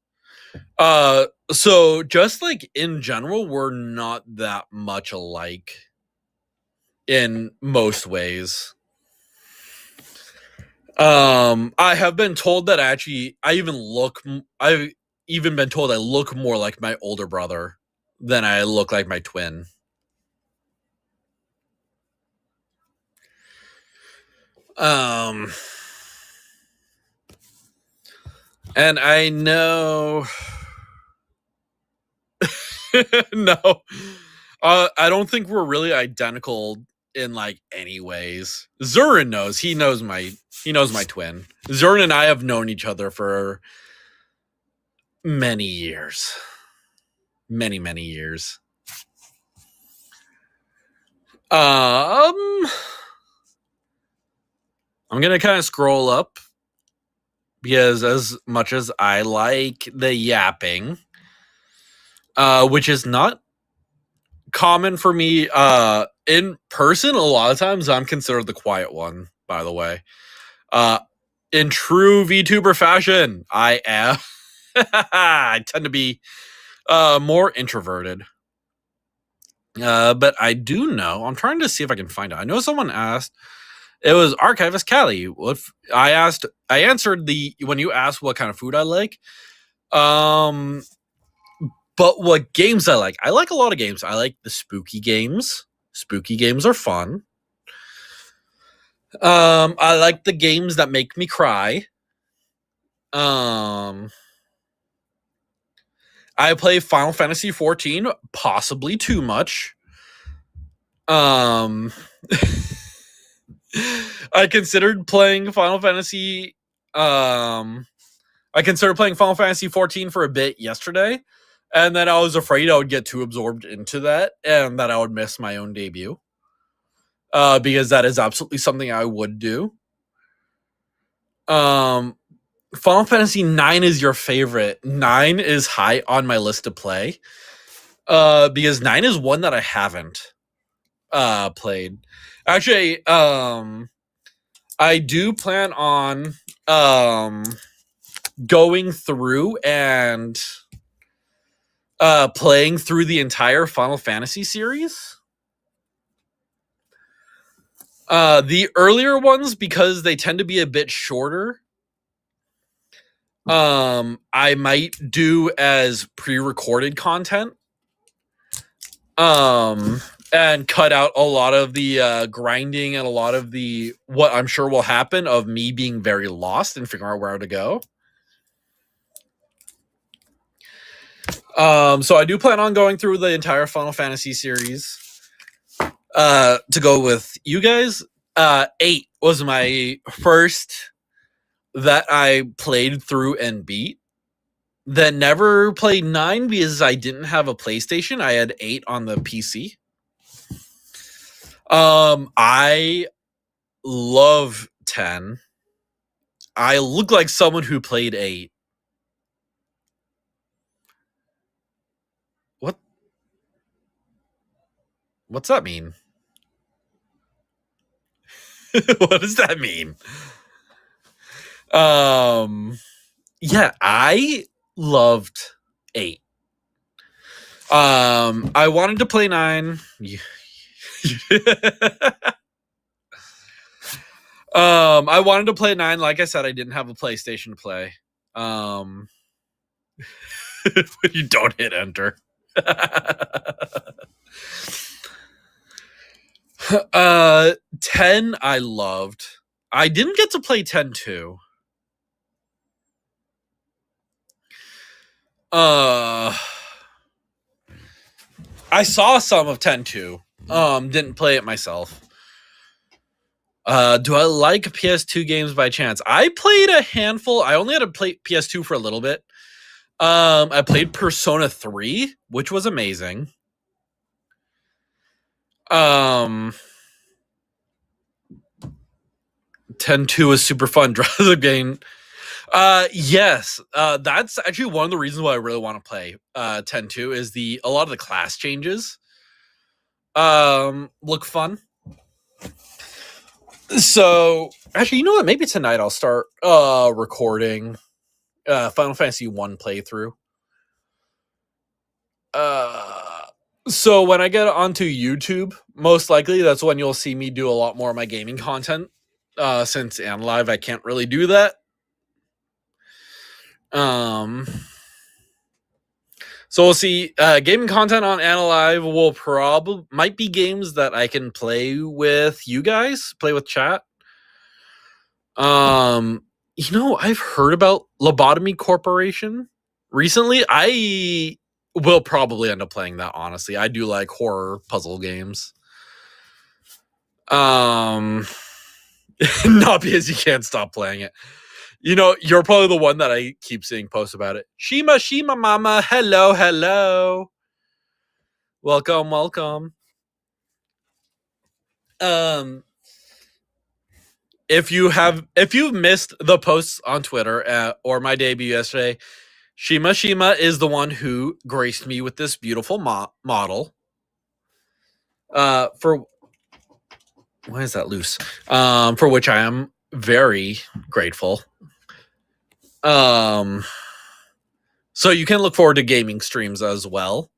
[SPEAKER 1] So just like in general, we're not that much alike in most ways. I have been told that I've even been told I look more like my older brother than I look like my twin. And I know no. I don't think we're really identical in like any ways. Zurin knows. He knows my twin. Zurin and I have known each other for many years. Many years. I'm gonna kind of scroll up because as much as I like the yapping, which is not common for me in person, a lot of times I'm considered the quiet one, by the way. In true VTuber fashion, I am. I tend to be more introverted. But I do know, I'm trying to see if I can find it. I know someone asked, it was Archivist Callie. What I answered when you asked what kind of food I like. But what games I like a lot of games. I like the spooky games. Spooky games are fun. I like the games that make me cry. I play Final Fantasy 14, possibly too much. I considered playing Final Fantasy. I considered playing Final Fantasy 14 for a bit yesterday, and then I was afraid I would get too absorbed into that, and that I would miss my own debut. Because that is absolutely something I would do. Final Fantasy 9 is your favorite. 9 is high on my list to play. Because 9 is one that I haven't played. Actually, I do plan on going through and playing through the entire Final Fantasy series. The earlier ones, because they tend to be a bit shorter, I might do as pre-recorded content. And cut out a lot of the grinding and a lot of the what I'm sure will happen of me being very lost and figuring out where to go. So I do plan on going through the entire Final Fantasy series. To go with you guys, 8 was my first that I played through and beat. then never played 9 because I didn't have a PlayStation. I had 8 on the PC. I love 10. I look like someone who played 8. What's that mean? What does that mean? Yeah, I loved 8. I wanted to play 9. I wanted to play 9. Like I said, I didn't have a PlayStation to play. You don't hit enter. 10 I loved. I didn't get to play 10 too. I saw some of 10 too. Didn't play it myself. Do I like PS2 games by chance? I played a handful. I only had to play PS2 for a little bit. I played Persona 3, which was amazing. 10-2 is super fun. Draw the game. Yes. That's actually one of the reasons why I really want to play 10-2 is a lot of the class changes look fun. So actually, you know what? Maybe tonight I'll start recording Final Fantasy 1 playthrough. So when I get onto YouTube, most likely that's when you'll see me do a lot more of my gaming content. Since AniLive, I can't really do that. So we'll see. Gaming content on AniLive might be games that I can play with you guys, play with chat. I've heard about Lobotomy Corporation recently. I will probably end up playing that, honestly. I do like horror puzzle games. Not because you can't stop playing it. You're probably the one that I keep seeing posts about it. Shima mama, hello. Welcome. If you've missed the posts on Twitter or my debut yesterday, Shima is the one who graced me with this beautiful model. Why is that loose? For which I am very grateful. So you can look forward to gaming streams as well.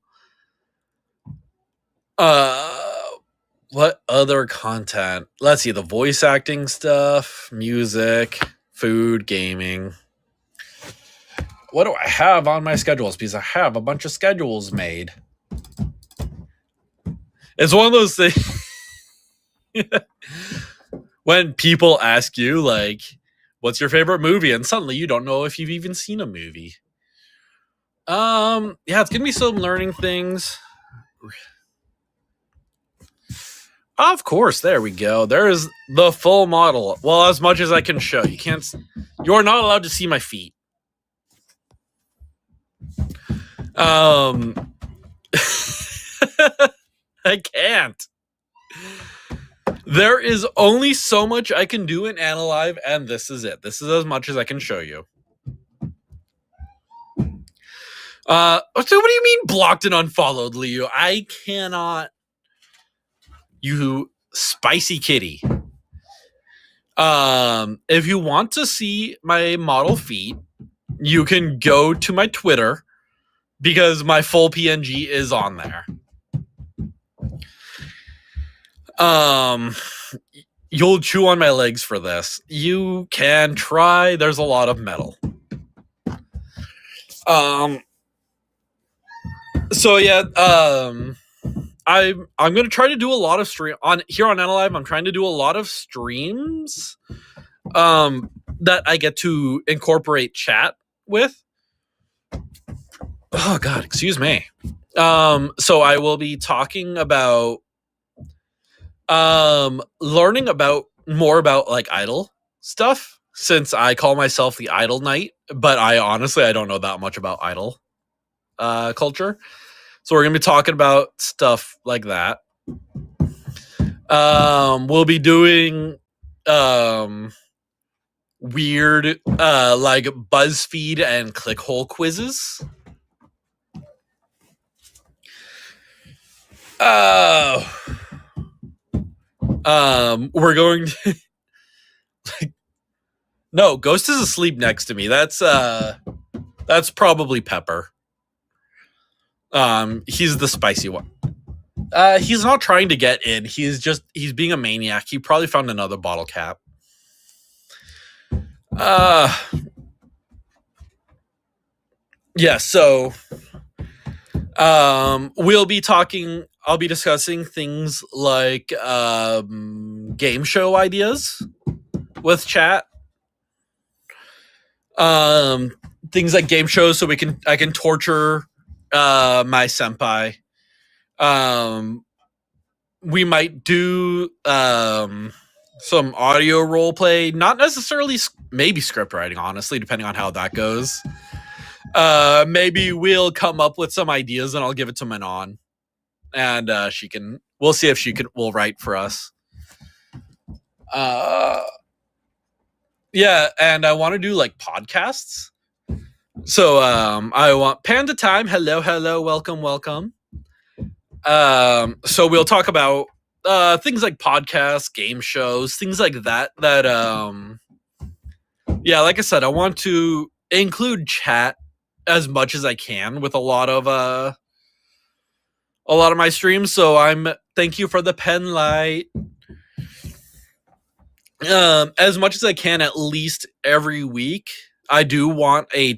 [SPEAKER 1] What other content? Let's see, the voice acting stuff, music, food, gaming. What do I have on my schedules? Because I have a bunch of schedules made. It's one of those things when people ask you, like, what's your favorite movie? And suddenly you don't know if you've even seen a movie. Yeah, it's gonna be some learning things. Of course, there we go. There is the full model. Well, as much as I can show. You're not allowed to see my feet. I can't. There is only so much I can do in AniLive, and this is it. This is as much as I can show you. So what do you mean blocked and unfollowed, Leo? I cannot. You spicy kitty. If you want to see my model feet, you can go to my Twitter because my full PNG is on there. You'll chew on my legs for this. You can try. There's a lot of metal. So yeah, I'm gonna try to do a lot of stream on AniLive. I'm trying to do a lot of streams that I get to incorporate chat with. Oh god, excuse me. So I will be talking about learning about more about like idol stuff. since I call myself the Idle Knight, but I don't know that much about idle culture. So we're gonna be talking about stuff like that. We'll be doing weird like BuzzFeed and ClickHole quizzes. We're going to no, Ghost is asleep next to me. That's probably Pepper. He's the spicy one. He's not trying to get in. He's being a maniac. He probably found another bottle cap. Yeah, so I'll be discussing things like game show ideas with chat. Things like game shows so I can torture my senpai. We might do some audio role play, not necessarily maybe script writing, honestly, depending on how that goes. Maybe we'll come up with some ideas and I'll give it to Manon, and we'll see if will write for us. Yeah, and I want to do like podcasts. So I want Panda Time. Hello, welcome. So we'll talk about things like podcasts, game shows, things like that. Yeah, like I said, I want to include chat as much as I can with a lot of my streams. So thank you for the pen light. As much as I can, at least every week, I do want a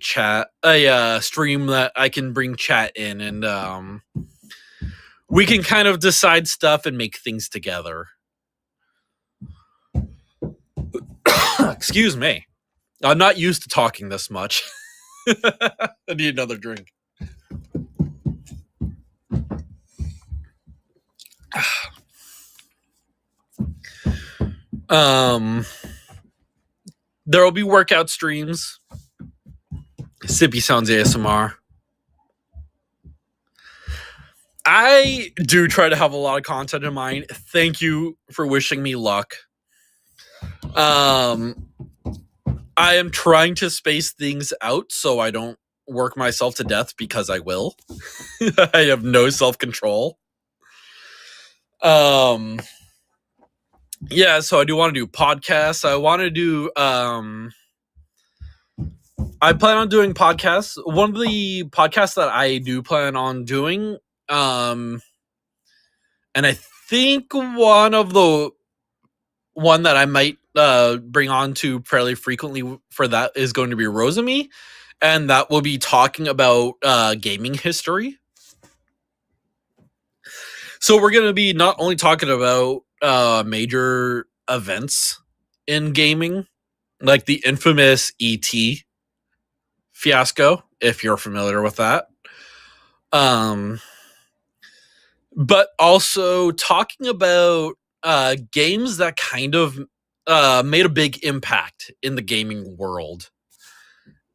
[SPEAKER 1] stream that I can bring chat in, and we can kind of decide stuff and make things together. Excuse me. I'm not used to talking this much. I need another drink. There will be workout streams. Sippy Sounds ASMR. I do try to have a lot of content in mind. Thank you for wishing me luck. I am trying to space things out so I don't work myself to death, because I will. I have no self-control. Yeah, so I do want to do podcasts. I want to do I plan on doing podcasts. One of the podcasts that I do plan on doing, and I think one that I might bring on to fairly frequently for that is going to be Rosamy, and that will be talking about gaming history. So we're going to be not only talking about major events in gaming, like the infamous ET fiasco, if you're familiar with that. But also talking about games that kind of made a big impact in the gaming world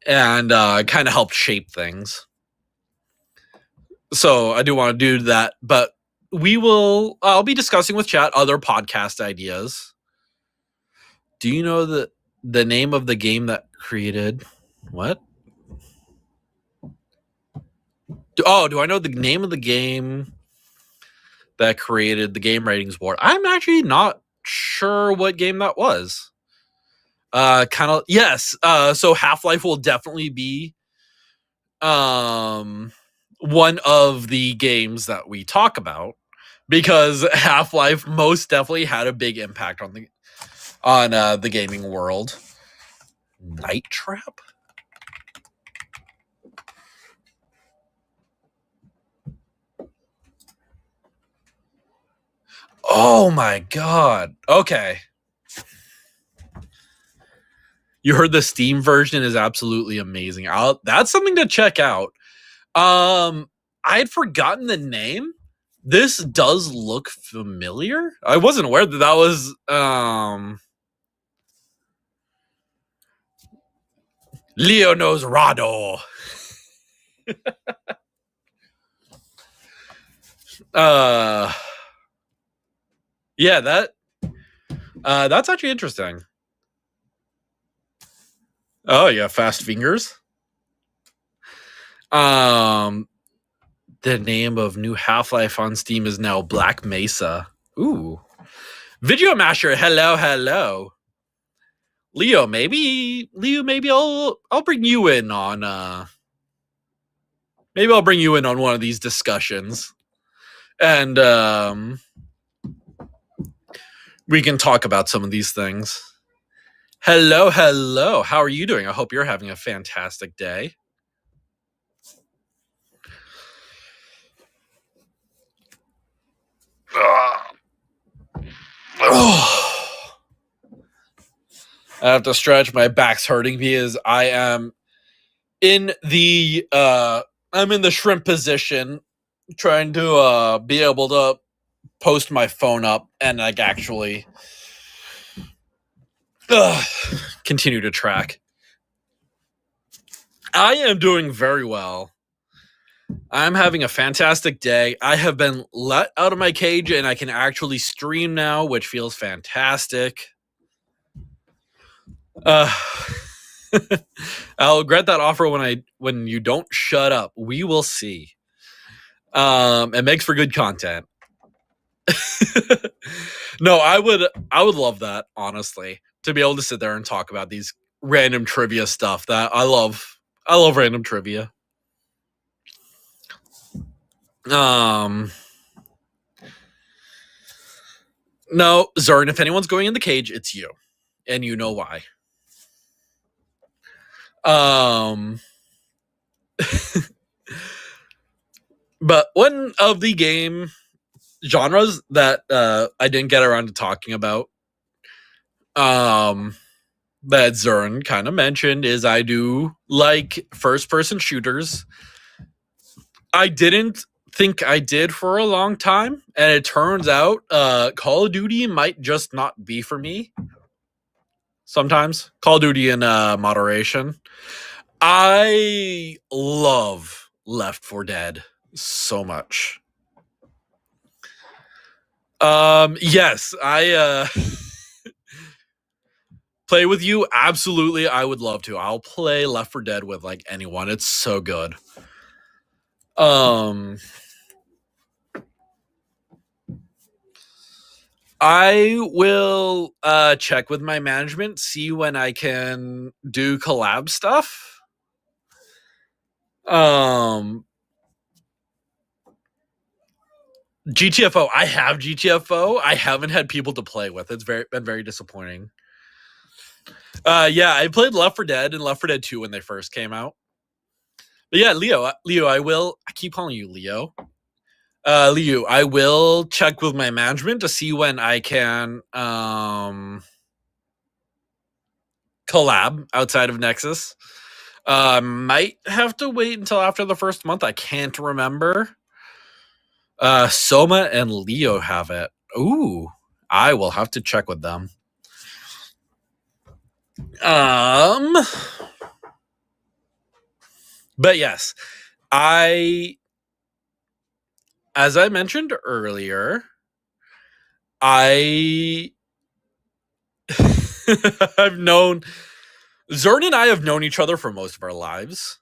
[SPEAKER 1] and kind of helped shape things. So I do want to do that, but I'll be discussing with chat other podcast ideas. Do you know the name of the game that created what? Do I know the name of the game that created the game ratings board? I'm actually not sure what game that was. Yes. So Half-Life will definitely be one of the games that we talk about, because Half-Life most definitely had a big impact on the gaming world. Night Trap? Oh my god. Okay. You heard the Steam version is absolutely amazing. That's something to check out. I had forgotten the name. This does look familiar. I wasn't aware that was Leo knows Rado. Yeah, that's actually interesting. Oh, yeah, fast fingers. The name of new Half-Life on Steam is now Black Mesa. Ooh. Video Masher, hello. Leo, maybe I'll bring you in on maybe I'll bring you in on one of these discussions. And we can talk about some of these things. Hello. How are you doing? I hope you're having a fantastic day. I have to stretch. My back's hurting because I am in the shrimp position, trying to be able to post my phone up and like actually continue to track. I am doing very well. I'm having a fantastic day. I have been let out of my cage and I can actually stream now, which feels fantastic. I'll regret that offer when you don't shut up. We will see. It makes for good content. No, I would love that, honestly, to be able to sit there and talk about these random trivia stuff that I love. I love random trivia. No, Zern, if anyone's going in the cage, it's you. And you know why. But one of the game genres that I didn't get around to talking about, that Zern kind of mentioned, is I do like first-person shooters. I didn't think I did for a long time, and it turns out Call of Duty might just not be for me. Sometimes Call of Duty in moderation. I love Left 4 Dead so much. Yes, I play with you. Absolutely, I would love to. I'll play Left 4 Dead with like anyone. It's so good. I will check with my management, see when I can do collab stuff. GTFO. I have GTFO. I haven't had people to play with. It's been very disappointing. Yeah, I played Left 4 Dead and Left 4 Dead 2 when they first came out. But yeah, Leo, I keep calling you Leo. Leo, I will check with my management to see when I can collab outside of Nexus. Might have to wait until after the first month. I can't remember. Soma and Leo have it. Ooh, I will have to check with them. But yes, as I mentioned earlier, I've known Zern and I have known each other for most of our lives.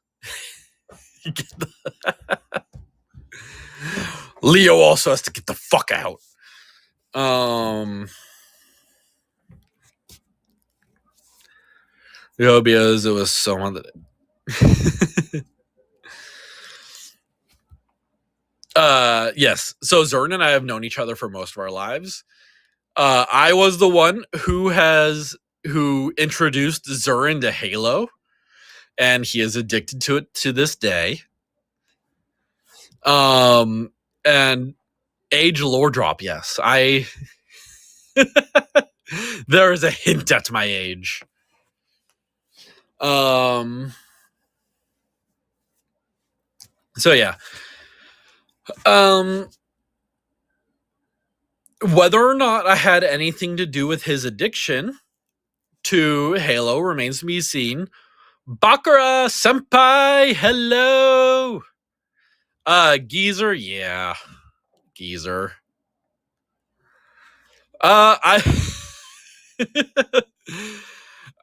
[SPEAKER 1] Leo also has to get the fuck out. Because it was someone that yes. So Zern and I have known each other for most of our lives. I was the one who introduced Zern to Halo, and he is addicted to it to this day. And age lore drop, yes. There is a hint at my age. So yeah. Whether or not I had anything to do with his addiction to Halo remains to be seen, Bakura senpai, hello. Geezer, yeah, Geezer. I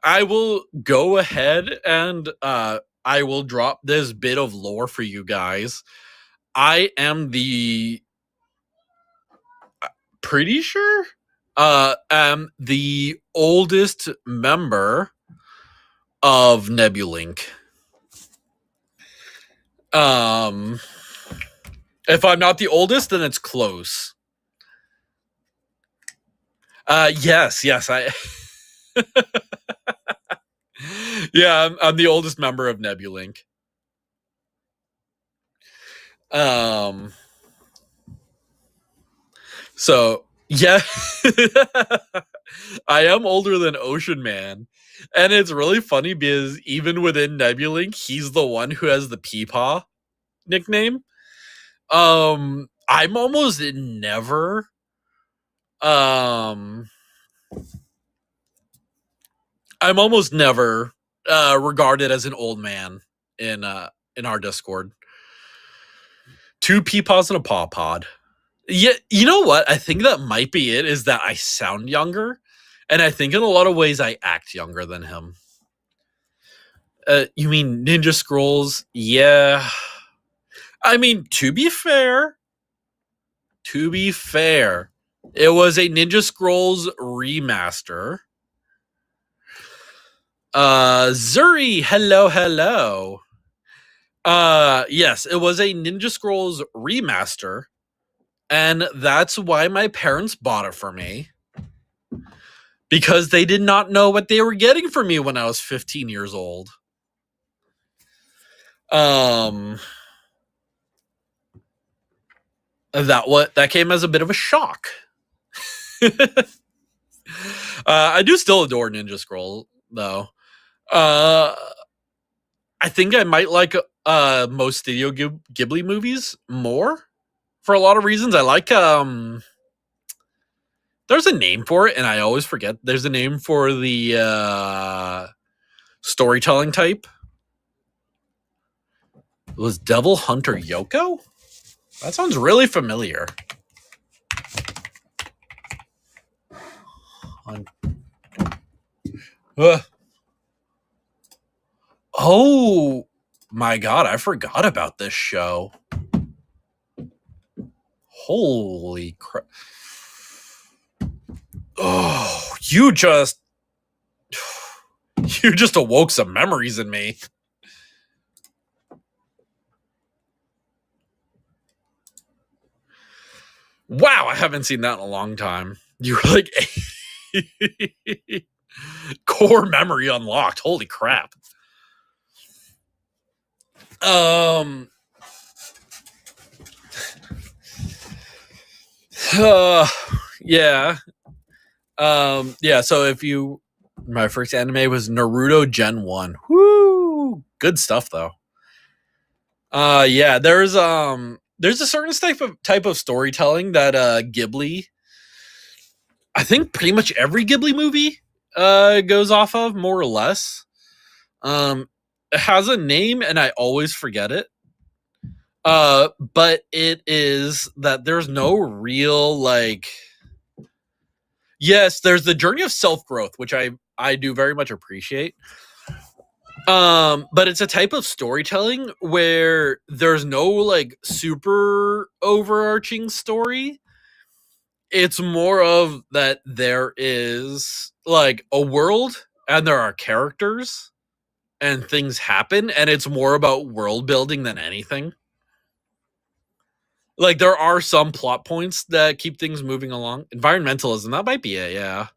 [SPEAKER 1] I will go ahead and I will drop this bit of lore for you guys. I am pretty sure am the oldest member of Nebulink. If I'm not the oldest, then it's close. Yes, I yeah, I'm the oldest member of Nebulink. So yeah, I am older than Ocean Man, and it's really funny because even within Nebulink, he's the one who has the Peepaw nickname. I'm almost never regarded as an old man in our Discord. 2 Peepaws and a Paw Pod. Yeah, you know what? I think that might be it, is that I sound younger, and I think in a lot of ways I act younger than him. You mean Ninja Scrolls? Yeah. I mean, to be fair, it was a Ninja Scrolls remaster. Zuri, hello. Yes, it was a Ninja Scrolls remaster, and that's why my parents bought it for me. Because they did not know what they were getting for me when I was 15 years old. That came as a bit of a shock. I do still adore Ninja Scroll, though. I think I might like most Studio Ghibli movies more for a lot of reasons. I like there's a name for it, and I always forget. There's a name for the storytelling type. Was Devil Hunter Yoko? That sounds really familiar. Oh my god, I forgot about this show. Holy crap. Oh, you just awoke some memories in me. Wow, I haven't seen that in a long time. You're like core memory unlocked. Holy crap. Yeah. Yeah, so my first anime was Naruto Gen 1. Woo! Good stuff though. Yeah, there's a certain type of storytelling that Ghibli, I think pretty much every Ghibli movie goes off of, more or less. It has a name and I always forget it. But it is that there's no real yes, there's the journey of self-growth, which I do very much appreciate. But it's a type of storytelling where there's no super overarching story. It's more of that there is a world and there are characters and things happen, and it's more about world building than anything. There are some plot points that keep things moving along. Environmentalism, that might be it, yeah.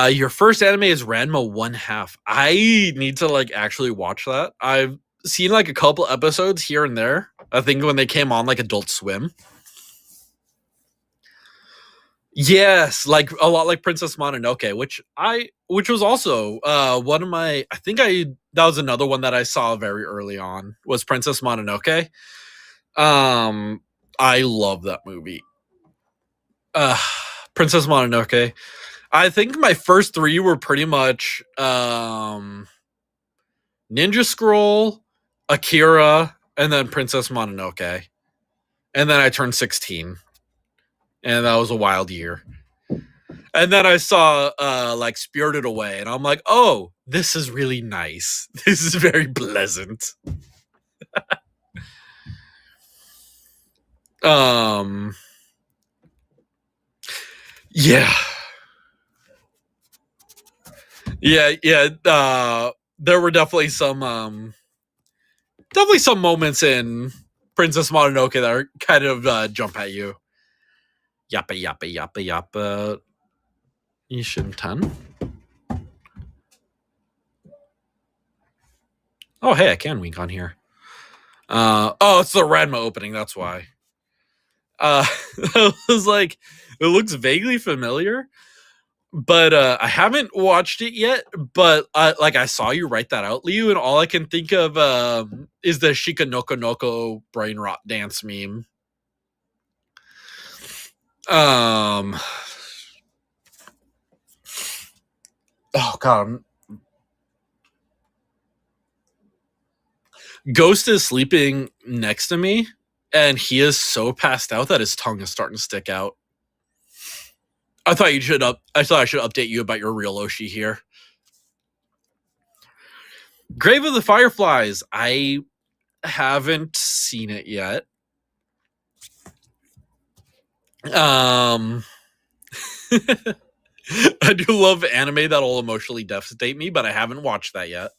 [SPEAKER 1] Your first anime is Ranma 1/2. I need to actually watch that. I've seen a couple episodes here and there. I think when they came on Adult Swim. Yes, a lot like Princess Mononoke, which was also one of my. I think that was another one that I saw very early on, was Princess Mononoke. I love that movie. Princess Mononoke. I think my first 3 were pretty much Ninja Scroll, Akira, and then Princess Mononoke. And then I turned 16. And that was a wild year. And then I saw like Spirited Away, and I'm like, oh, this is really nice. This is very pleasant. Yeah. There were definitely some moments in Princess Mononoke that are kind of jump at you. Yappa yappa yappa yappa. Ishintan. Oh, hey, I can wink on here. It's the Ranma opening. That's why. I was like, it looks vaguely familiar, but I haven't watched it yet. But I saw you write that out, Liu, and all I can think of is the Shika Noko Noko brain rot dance meme. Oh god. Ghost is sleeping next to me, and he is so passed out that his tongue is starting to stick out. I thought I should update you about your real Oshi here. Grave of the Fireflies. I haven't seen it yet. I do love anime that'll emotionally devastate me, but I haven't watched that yet.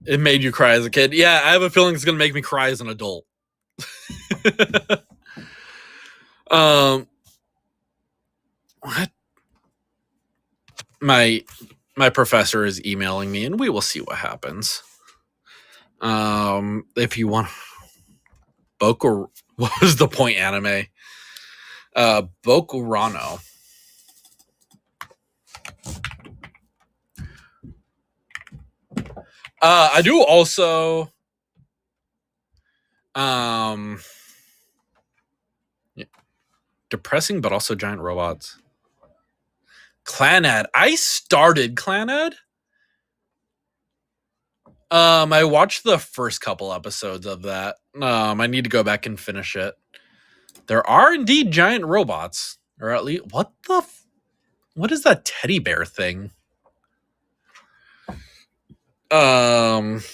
[SPEAKER 1] It made you cry as a kid. Yeah, I have a feeling it's gonna make me cry as an adult. What? My professor is emailing me, and we will see what happens. If you want, Boku, what was the point anime? Boku Rano. I do also depressing, but also giant robots. Clanad. I started Clanad. I watched the first couple episodes of that. I need to go back and finish it. There are indeed giant robots, or at least what is that teddy bear thing? Koemushi.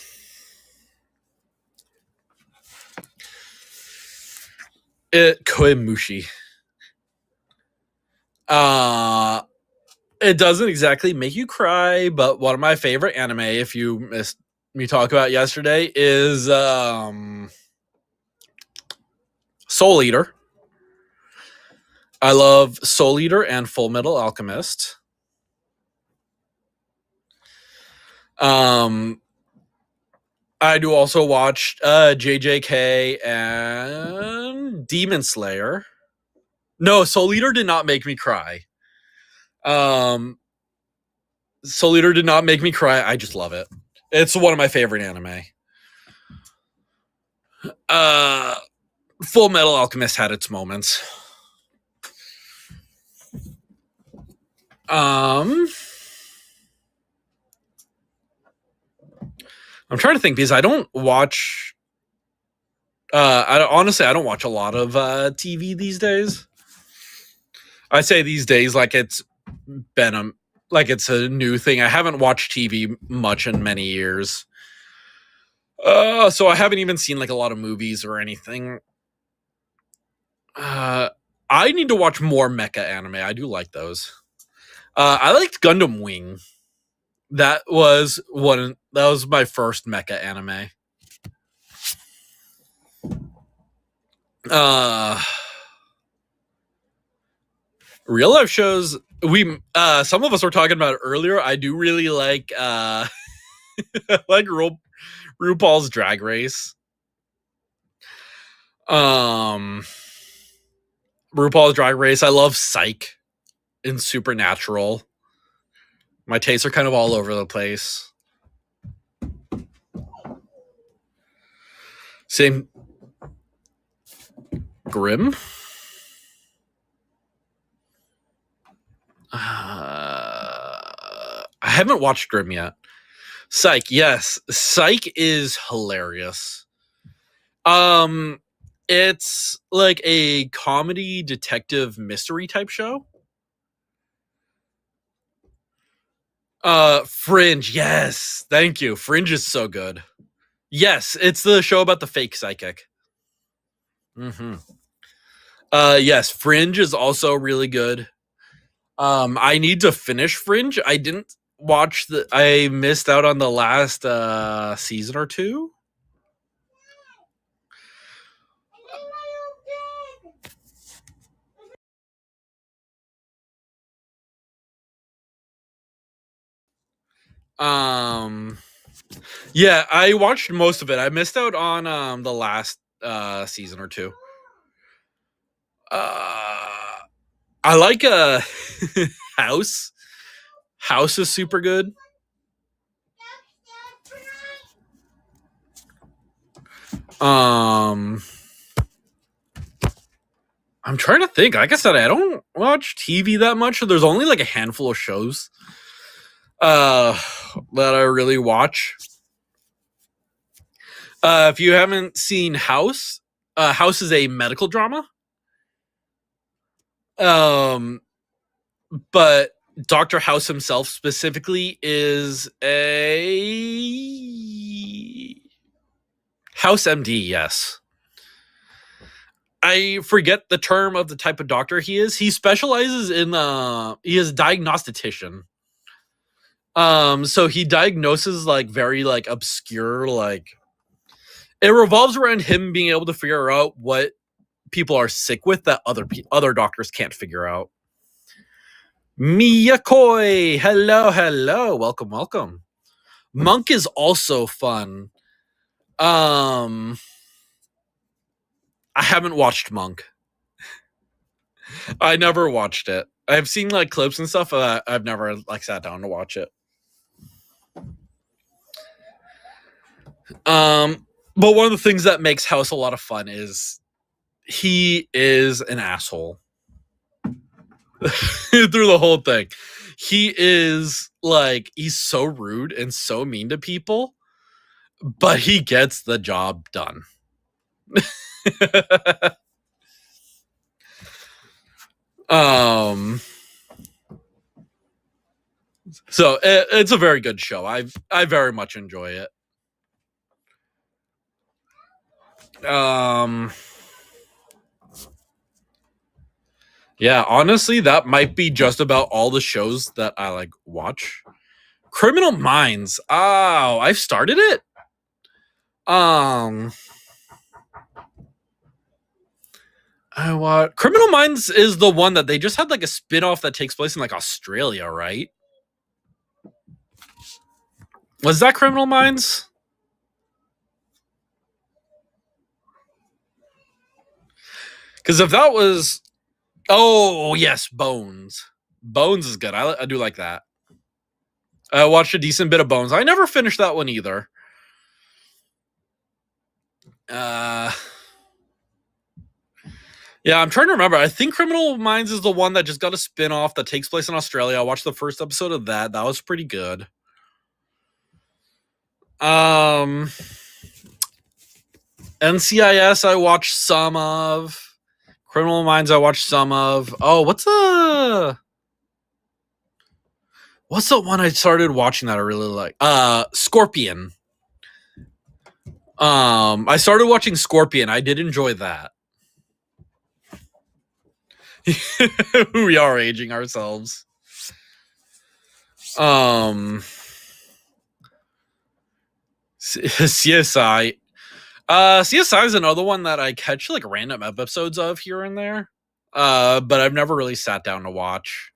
[SPEAKER 1] It doesn't exactly make you cry, but one of my favorite anime, if you missed me talk about yesterday, is Soul Eater. I love Soul Eater and Full Metal Alchemist. I do also watch JJK and Demon Slayer. No, Soul Eater did not make me cry. Soul Eater did not make me cry. I just love it. It's one of my favorite anime. Full Metal Alchemist had its moments. I'm trying to think because I don't watch. I don't watch a lot of TV these days. I say these days like it's been it's a new thing. I haven't watched TV much in many years. So I haven't even seen like a lot of movies or anything. I need to watch more mecha anime. I do like those. I liked Gundam Wing. That was my first mecha anime. Real life shows, some of us were talking about it earlier. I do really like like RuPaul's Drag Race. RuPaul's Drag Race. I love Psych and Supernatural. My tastes are kind of all over the place. Same. Grimm. haven't watched Grimm yet. Psych, yes. Psych is hilarious. It's like a comedy detective mystery type show. Fringe, yes. Thank you. Fringe is so good. Yes, it's the show about the fake psychic. Mm-hmm. Yes, Fringe is also really good. I need to finish Fringe. I didn't watch I missed out on the last season or two. Yeah, I watched most of it. I missed out on the last season or two. I like House. House is super good. I'm trying to think. Like I said, I don't watch TV that much. So there's only like a handful of shows that I really watch. If you haven't seen House, House is a medical drama. But Dr. House himself specifically is a House MD, yes. I forget the term of the type of doctor he is. He specializes in he is a diagnostician. So he diagnoses like very like obscure, like it revolves around him being able to figure out what people are sick with that other doctors can't figure out. Miyakoi, hello, welcome. Monk is also fun. I haven't watched Monk. I never watched it. I've seen like clips and stuff. I've never like sat down to watch it. But one of the things that makes House a lot of fun is he is an asshole through the whole thing. He is like he's so rude and so mean to people, but he gets the job done. So it's a very good show. I very much enjoy it. Yeah, honestly, that might be just about all the shows that I like watch. Criminal Minds. Oh, I've started it. Criminal Minds is the one that they just had like a spin-off that takes place in like Australia, right? Was that Criminal Minds? Because if that was, oh yes, Bones. Bones is good. I do like that. I watched a decent bit of Bones. I never finished that one either. Yeah, I'm trying to remember. I think Criminal Minds is the one that just got a spin-off that takes place in Australia. I watched the first episode of that. That was pretty good. NCIS I watched some of. Criminal Minds I watched some of. Oh, what's the one I started watching that I really like? Scorpion. I started watching Scorpion. I did enjoy that. We are aging ourselves. CSI. CSI is another one that I catch like random episodes of here and there. But I've never really sat down to watch.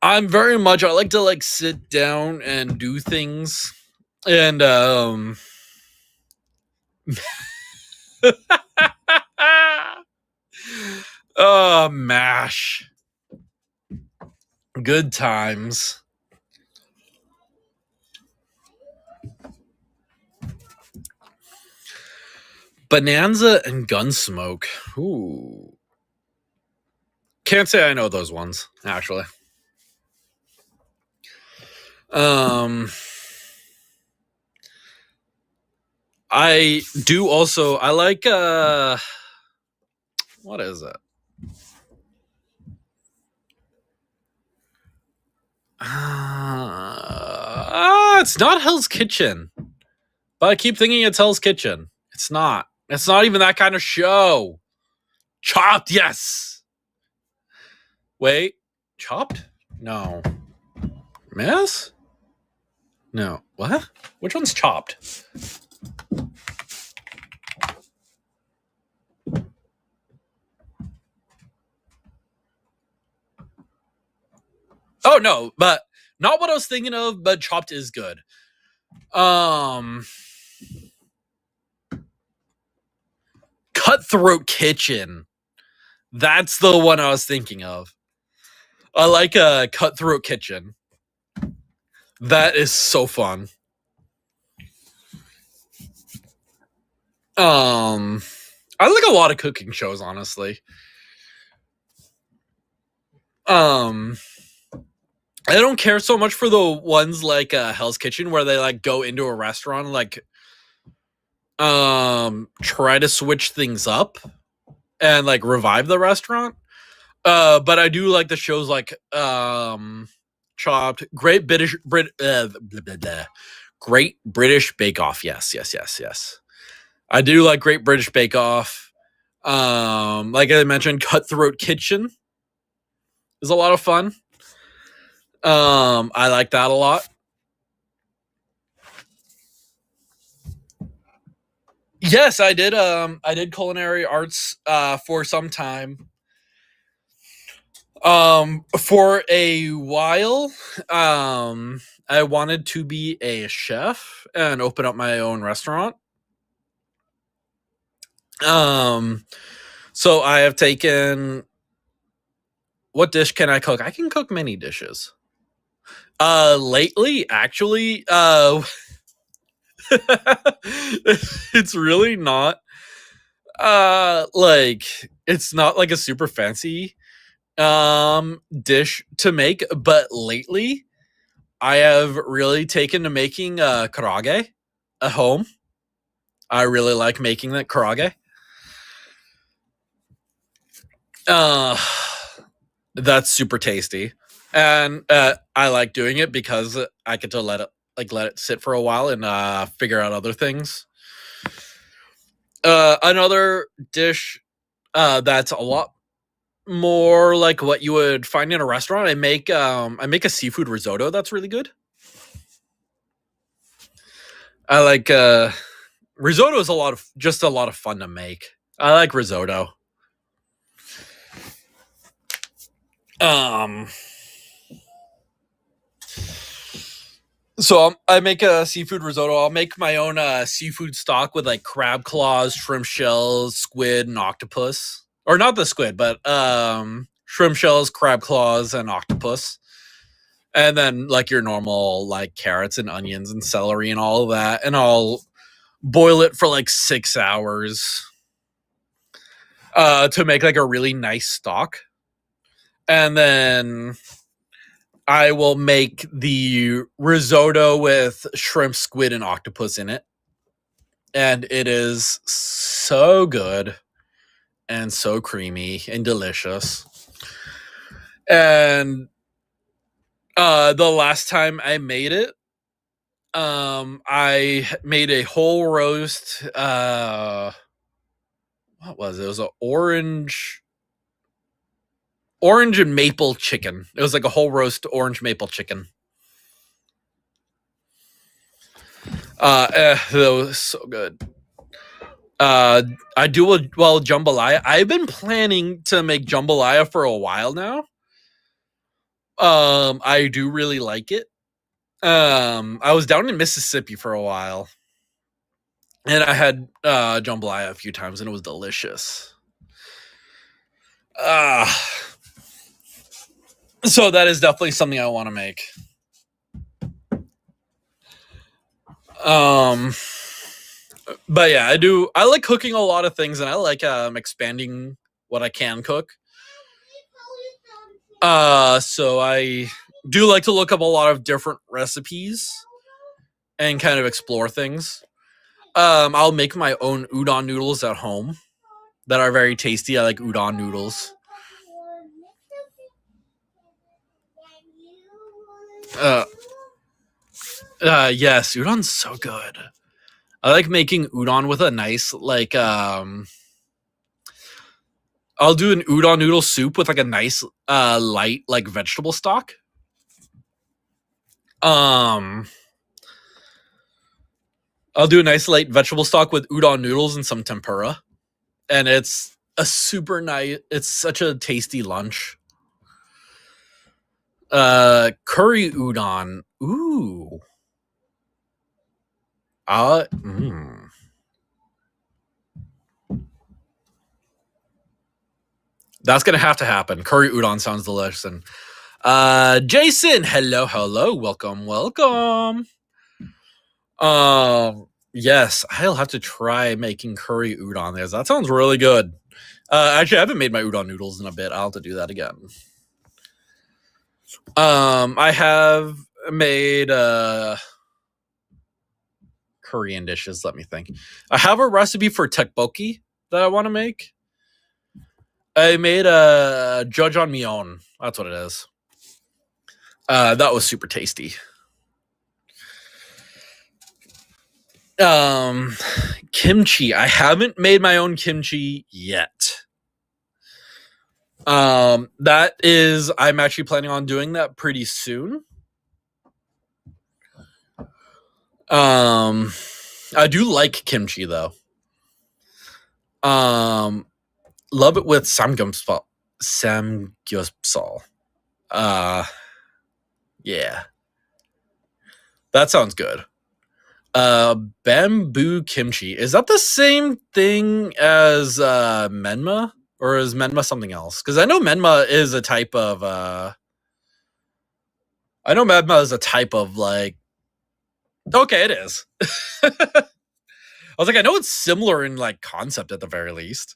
[SPEAKER 1] I like to like sit down and do things. And MASH. Good times. Bonanza and Gunsmoke. Ooh. Can't say I know those ones, actually. I do also. I like. What is it? It's not Hell's Kitchen, but I keep thinking it's Hell's Kitchen. It's not. It's not even that kind of show. Chopped, yes. Wait, Chopped? No. Miss? No. What? Which one's Chopped? Oh no, but not what I was thinking of, but Chopped is good. Cutthroat Kitchen. That's the one I was thinking of. I like a Cutthroat Kitchen. That is so fun. I like a lot of cooking shows, honestly. I don't care so much for the ones like Hell's Kitchen where they like go into a restaurant and like try to switch things up and like revive the restaurant. But I do like the shows like Chopped, Great British Great British Bake Off. Yes. I do like Great British Bake Off. Like I mentioned, Cutthroat Kitchen is a lot of fun. I like that a lot. Yes, I did. I did culinary arts for some time. For a while, I wanted to be a chef and open up my own restaurant. So I have taken. What dish can I cook? I can cook many dishes. Lately, actually, it's really not. Like it's not like a super fancy dish to make, but lately I have really taken to making karaage at home. I really like making that karaage. That's super tasty, and I like doing it because I get to let it sit for a while and figure out other things. Another dish that's a lot more like what you would find in a restaurant. I make a seafood risotto that's really good. I like risotto is a lot of fun to make. I like risotto. So I make a seafood risotto. I'll make my own seafood stock with like crab claws, shrimp shells, squid, and octopus. Or not the squid, but shrimp shells, crab claws, and octopus. And then like your normal like carrots and onions and celery and all of that. And I'll boil it for like 6 hours to make like a really nice stock. And then I will make the risotto with shrimp, squid, and octopus in it. And it is so good and so creamy and delicious. And the last time I made it, I made a whole roast. What was it? It was an orange and maple chicken. It was like a whole roast orange maple chicken. That was so good. I do jambalaya. I've been planning to make jambalaya for a while now. I do really like it. I was down in Mississippi for a while, and I had jambalaya a few times, and it was delicious. So that is definitely something I want to make. But yeah, I like cooking a lot of things, and I like expanding what I can cook. So I do like to look up a lot of different recipes and kind of explore things. I'll make my own udon noodles at home that are very tasty. I like udon noodles. Yes, udon's so good. I like making udon with a nice, like, I'll do an udon noodle soup with like a nice, light, like vegetable stock. I'll do a nice light vegetable stock with udon noodles and some tempura, and it's a super nice. It's such a tasty lunch. Curry udon. Ooh. That's gonna have to happen. Curry udon sounds delicious. And Jason, hello, welcome. Yes, I'll have to try making curry udon. That sounds really good. Actually, I haven't made my udon noodles in a bit. I'll have to do that again. I have made Korean dishes. Let me think. I have a recipe for tteokbokki that I want to make. I made a jjajangmyeon. That's what it is. That was super tasty. Kimchi. I haven't made my own kimchi yet. That is, I'm actually planning on doing that pretty soon. I do like kimchi though. Love it with samgyeopsal. Yeah. That sounds good. Bamboo kimchi. Is that the same thing as menma? Or is menma something else? Because I know menma is a type of like. Okay, it is. I was like, I know it's similar in like concept at the very least.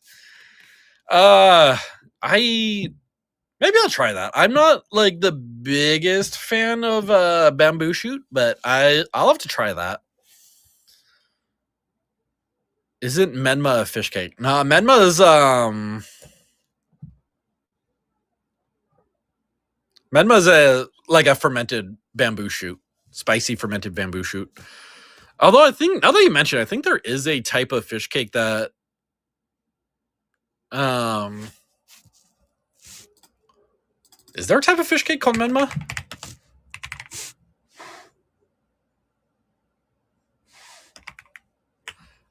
[SPEAKER 1] Maybe I'll try that. I'm not like the biggest fan of bamboo shoot, but I'll have to try that. Isn't menma a fish cake? No, menma is a fermented bamboo shoot, spicy fermented bamboo shoot. Although I think now that you mention it, I think there is a type of fish cake that is there a type of fish cake called menma?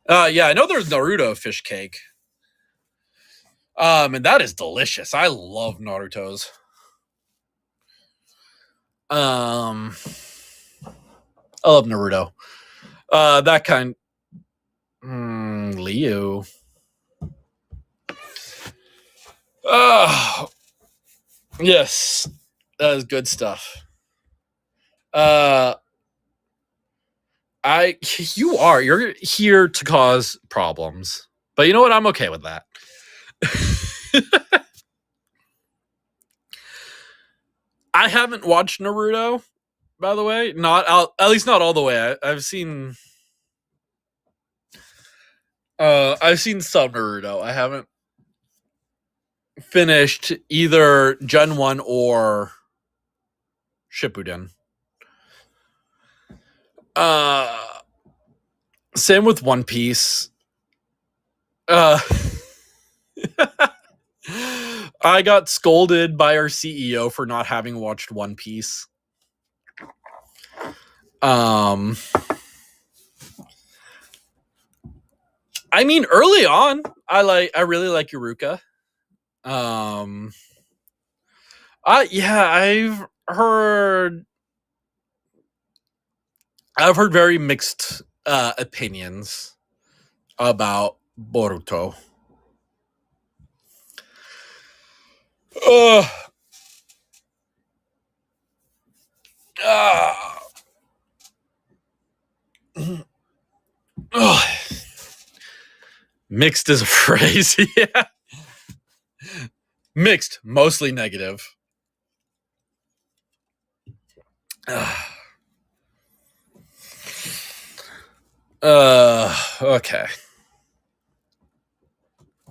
[SPEAKER 1] Yeah, I know there's Naruto fish cake. And that is delicious. I love Naruto's. I love Naruto. That kind. Leo. Yes, that is good stuff. You're here to cause problems, but you know what? I'm okay with that. I haven't watched Naruto, by the way. At least not all the way. I've seen some Naruto. I haven't finished either Gen 1 or Shippuden. Same with One Piece. I got scolded by our CEO for not having watched One Piece. I mean, early on, I really like Yuruka. I've heard very mixed opinions about Boruto. Mixed is a phrase. Yeah. Mixed, mostly negative. Okay.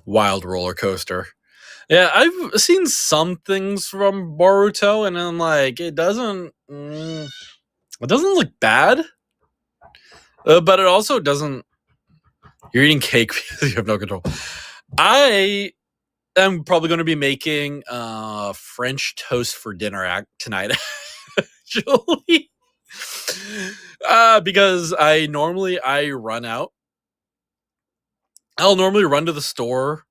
[SPEAKER 1] Wild roller coaster. Yeah, I've seen some things from Boruto, and I'm like, it doesn't look bad, but it also doesn't. You're eating cake because you have no control. I am probably going to be making French toast for dinner tonight, actually, because I run out. I'll normally run to the store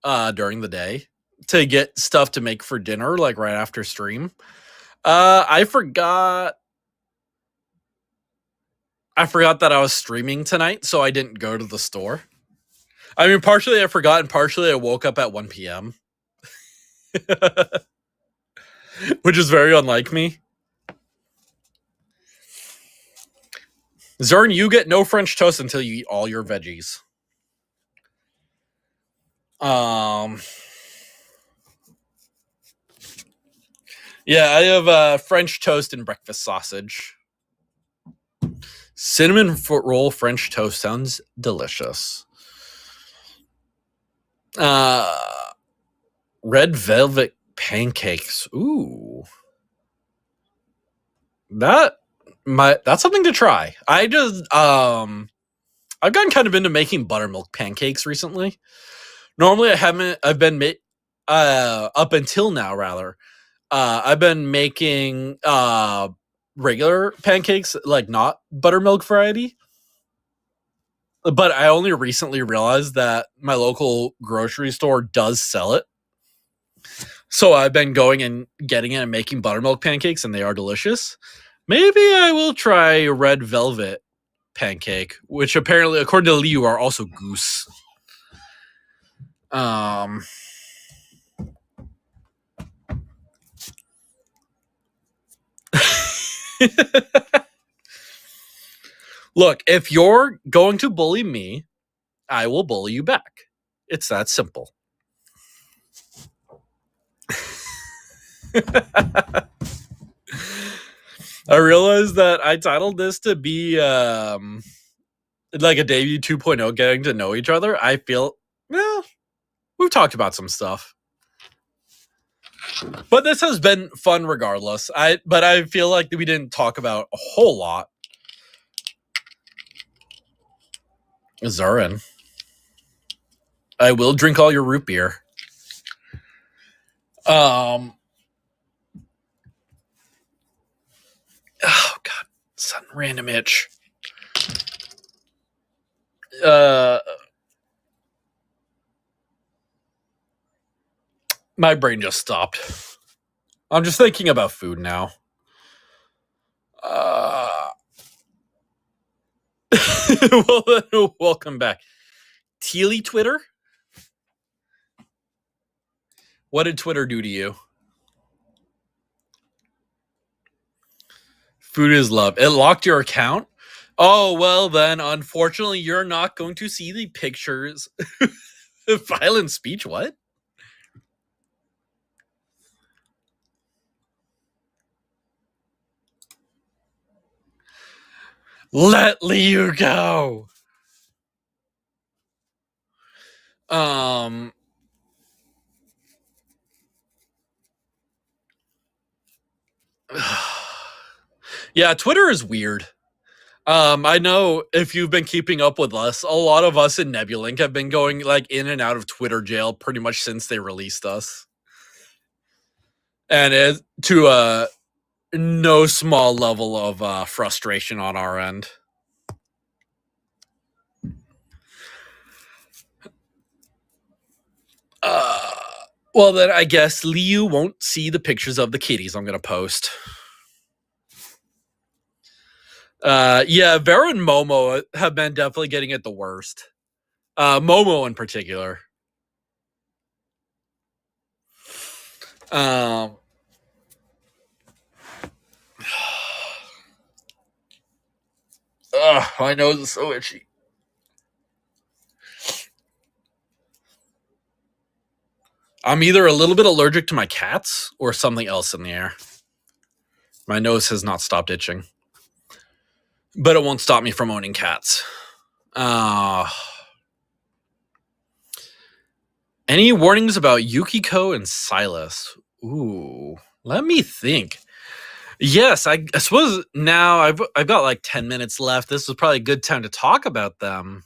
[SPEAKER 1] during the day to get stuff to make for dinner, like right after stream. I forgot that I was streaming tonight, so I didn't go to the store. I mean, partially I forgot, and partially I woke up at 1 p.m., which is very unlike me. Zern, you get no French toast until you eat all your veggies. Yeah, I have French toast and breakfast sausage. Cinnamon foot roll French toast sounds delicious. Red velvet pancakes. Ooh. That's something to try. I've gotten kind of into making buttermilk pancakes recently. Normally I've been up until now rather. I've been making regular pancakes, like not buttermilk variety. But I only recently realized that my local grocery store does sell it. So I've been going and getting it and making buttermilk pancakes, and they are delicious. Maybe I will try red velvet pancake, which apparently, according to Liu, are also goose. Look, if you're going to bully me, I will bully you back. It's that simple. I realized that I titled this to be like a debut 2.0, getting to know each other. I feel, we've talked about some stuff. But this has been fun regardless. But I feel like we didn't talk about a whole lot. Zarin, I will drink all your root beer. Oh god, sudden random itch. My brain just stopped. I'm just thinking about food now. Well, welcome back. Teely Twitter? What did Twitter do to you? Food is love. It locked your account? Oh, well then, unfortunately, you're not going to see the pictures. Violent speech, what? Let Liu go! Yeah, Twitter is weird. I know if you've been keeping up with us, a lot of us in Nebulink have been going like in and out of Twitter jail pretty much since they released us. And it to no small level of frustration on our end. Well, then I guess Liu won't see the pictures of the kitties I'm going to post. Yeah, Vera and Momo have been definitely getting it the worst. Momo in particular. My nose is so itchy. I'm either a little bit allergic to my cats or something else in the air. My nose has not stopped itching. But it won't stop me from owning cats. Any warnings about Yukiko and Silas? Ooh, let me think. Yes, I suppose now I've got like 10 minutes left. This is probably a good time to talk about them.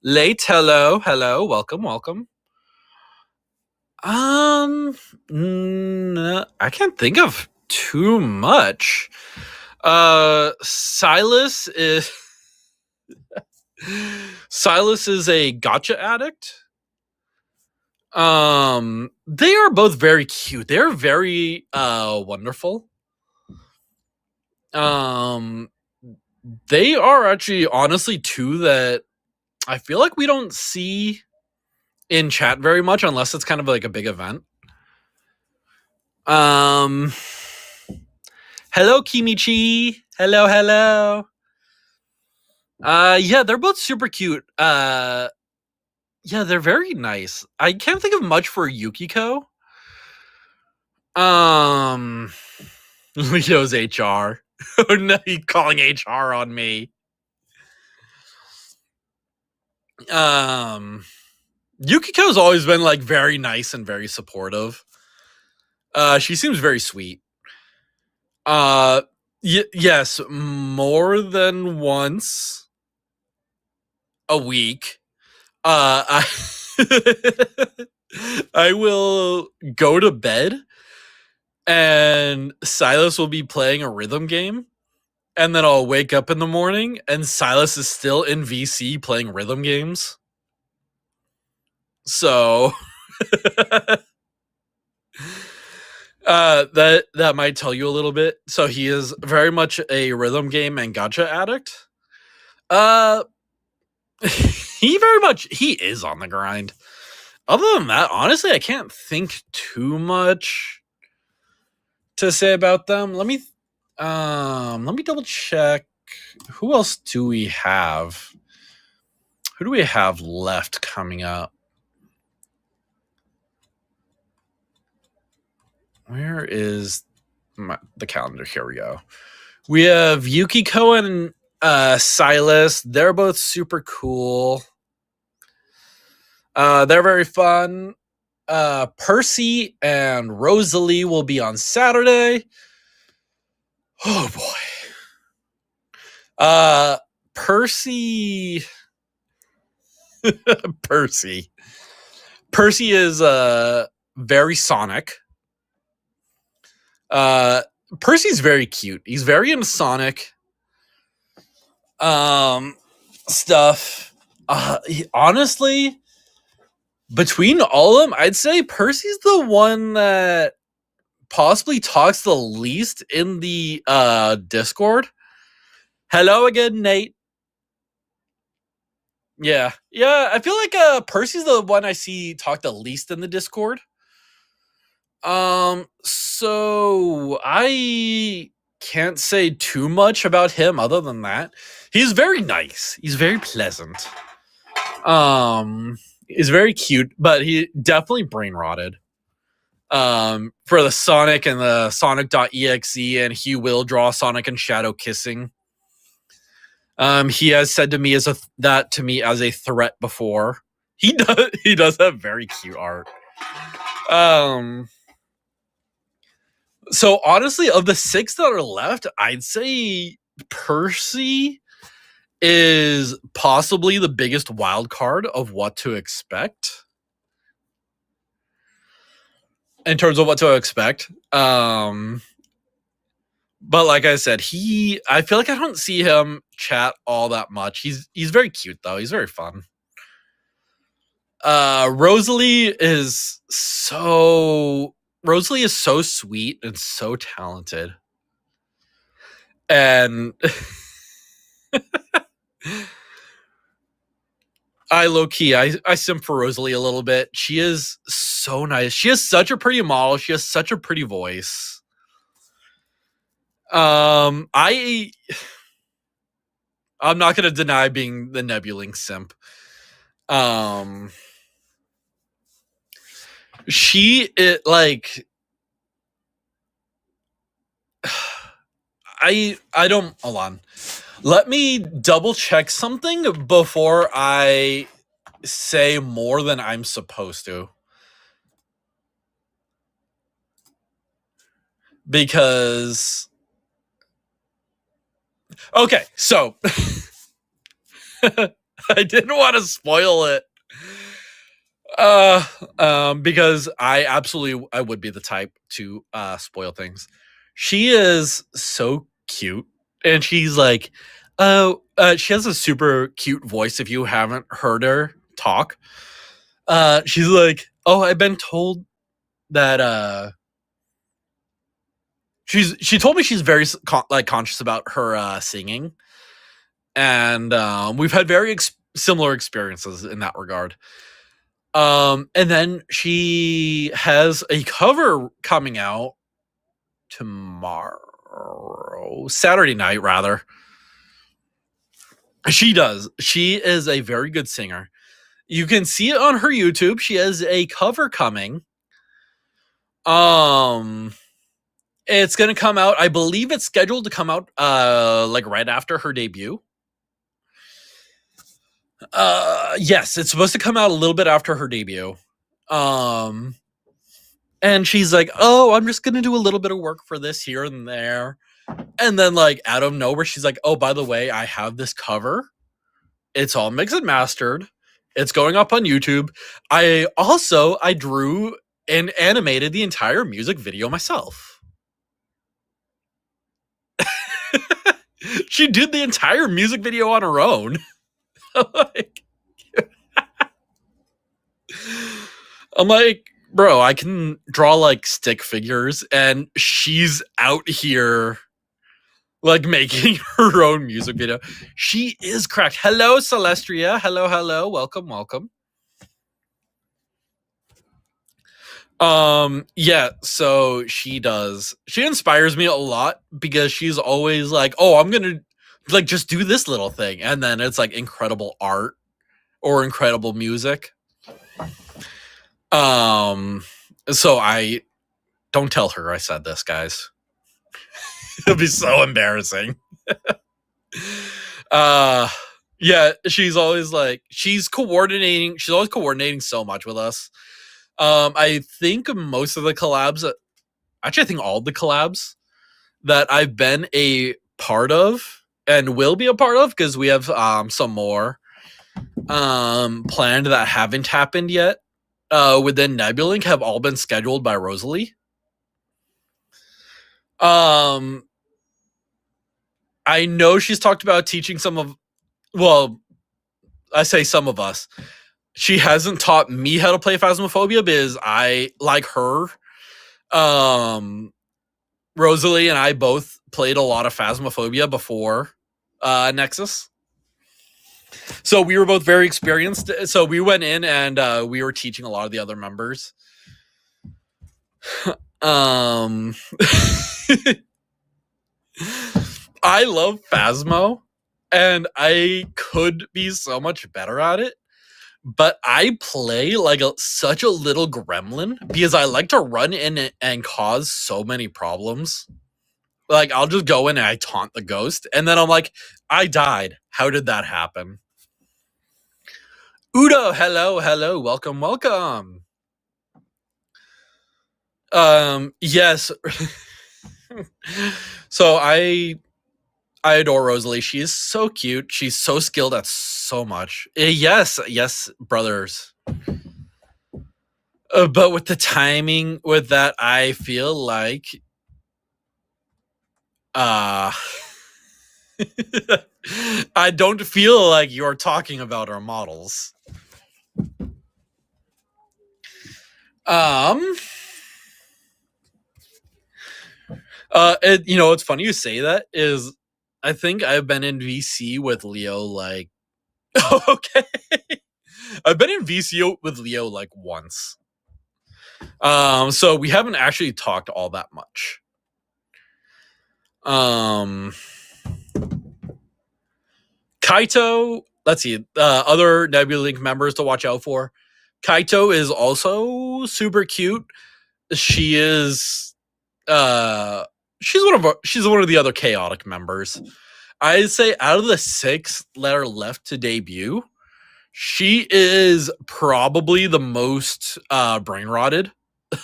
[SPEAKER 1] Late, hello, welcome. I can't think of too much. Silas is a gotcha addict. They are both very cute. They're very wonderful. They are actually honestly two that I feel like we don't see in chat very much unless it's kind of like a big event. Hello Kimichi. Hello. Yeah, they're both super cute. Yeah, they're very nice. I can't think of much for Yukiko. Leo's HR. Oh no, he's calling HR on me. Yukiko's always been like very nice and very supportive. She seems very sweet. Yes, more than once a week. I I will go to bed and Silas will be playing a rhythm game. And then I'll wake up in the morning and Silas is still in VC playing rhythm games. So that might tell you a little bit. So he is very much a rhythm game and gacha addict. He is on the grind. Other than that, honestly, I can't think too much to say about them. Let me double check. Who else do we have? Who do we have left coming up? Where is the calendar? Here we go. We have Yukiko and Silas. They're both super cool. They're very fun. Percy and Rosalie will be on Saturday. Oh boy. Percy is very Sonic. Percy's very cute. He's very into Sonic stuff. Honestly, between all of them, I'd say Percy's the one that possibly talks the least in the Discord. Hello again, Nate. Yeah, I feel like Percy's the one I see talk the least in the Discord. So I can't say too much about him other than that. He's very nice. He's very pleasant. He's very cute, but he definitely brain rotted. For the Sonic and the Sonic.exe, and he will draw Sonic and Shadow kissing. He has said to me as a threat before. He does have very cute art. So honestly, of the 6 that are left, I'd say Percy is possibly the biggest wild card of what to expect. In terms of what to expect. But like I said, I feel like I don't see him chat all that much. He's very cute though. He's very fun. Rosalie is so sweet and so talented. And I low-key, I simp for Rosalie a little bit. She is so nice. She has such a pretty model. She has such a pretty voice. I'm not gonna deny being the Nebulink simp. I don't, hold on. Let me double check something before I say more than I'm supposed to. Because, okay, so I didn't want to spoil it. Because I would be the type to spoil things. She is so cute, and she's like, she has a super cute voice. If you haven't heard her talk, she's like, oh, I've been told that she told me she's very conscious about her singing, and we've had very similar experiences in that regard. And then she has a cover coming out tomorrow, Saturday night, rather. She does. She is a very good singer. You can see it on her YouTube. She has a cover coming. It's gonna come out. I believe it's scheduled to come out like right after her debut. Yes, it's supposed to come out a little bit after her debut. And she's like, oh, I'm just gonna do a little bit of work for this here and there. And then, like, out of nowhere, she's like, oh, by the way, I have this cover. It's all mixed and mastered. It's going up on YouTube. I drew and animated the entire music video myself. She did the entire music video on her own. I'm like, bro, I can draw like stick figures, and she's out here like making her own music video. She is cracked. Hello, Celestria. Hello. Welcome. Yeah, so she does. She inspires me a lot because she's always like, oh, I'm gonna like just do this little thing, and then it's like incredible art or incredible music. So I don't tell her I said this, guys. It'll be so embarrassing. Yeah, she's always like, she's always coordinating so much with us. I think most of the collabs, actually I think all the collabs that I've been a part of and will be a part of, because we have some more planned that haven't happened yet within Nebulink, have all been scheduled by Rosalie. I know she's talked about teaching I say some of us. She hasn't taught me how to play Phasmophobia because I, like her, Rosalie and I both played a lot of Phasmophobia before Nexus. So we were both very experienced. So we went in and we were teaching a lot of the other members. I love Phasmo, and I could be so much better at it, but I play like such a little gremlin because I like to run in and cause so many problems. Like, I'll just go in and I taunt the ghost, and then I'm like, I died. How did that happen? Udo, hello, welcome. Yes. So I adore Rosalie. She is so cute. She's so skilled at so much. Yes, brothers. But with the timing with that, I feel like I don't feel like you're talking about our models. It's funny you say that. Is I think I've been in VC with Leo like okay. I've been in VC with Leo like once. So we haven't actually talked all that much. Kaito, let's see, other Nebulink members to watch out for. Kaito is also super cute. She is she's one of the other chaotic members. I'd say out of the 6 that are left to debut, she is probably the most brain rotted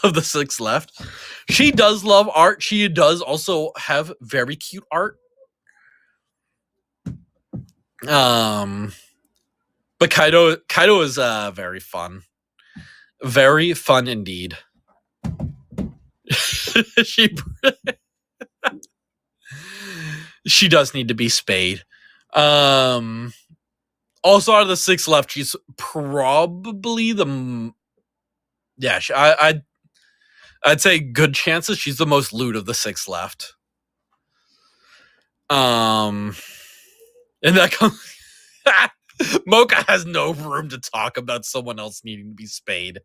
[SPEAKER 1] of the 6 left. She does love art. She does also have very cute art. But Kaido is very fun. Very fun indeed. She does need to be spayed. Also, out of the 6 left, she's probably the I'd say good chances she's the most loot of the 6 left. And that comes. Mocha has no room to talk about someone else needing to be spayed.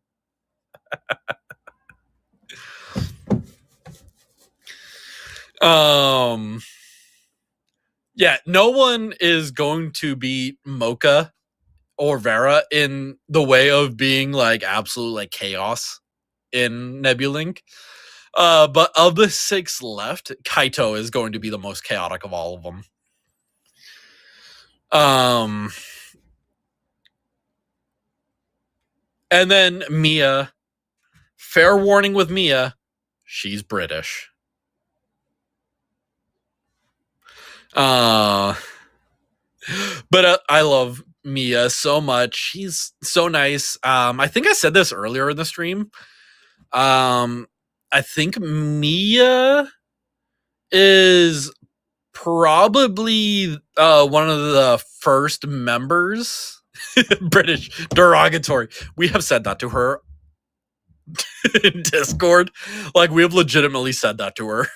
[SPEAKER 1] Yeah, no one is going to beat Mocha or Vera in the way of being like absolute like chaos in Nebulink. But of the 6 left, Kaito is going to be the most chaotic of all of them. And then Mia, fair warning with Mia, she's British. But I love Mia so much. She's so nice. I think I said this earlier in the stream. I think Mia is probably one of the first members. British derogatory. We have said that to her in Discord. Like, we have legitimately said that to her.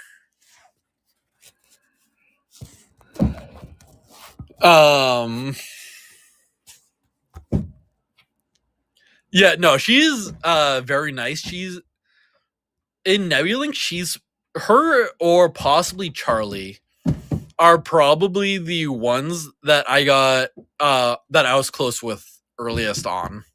[SPEAKER 1] Yeah, no, she's very nice. She's in Nebulink. She's her or possibly Charlie are probably the ones that I got that I was close with earliest on.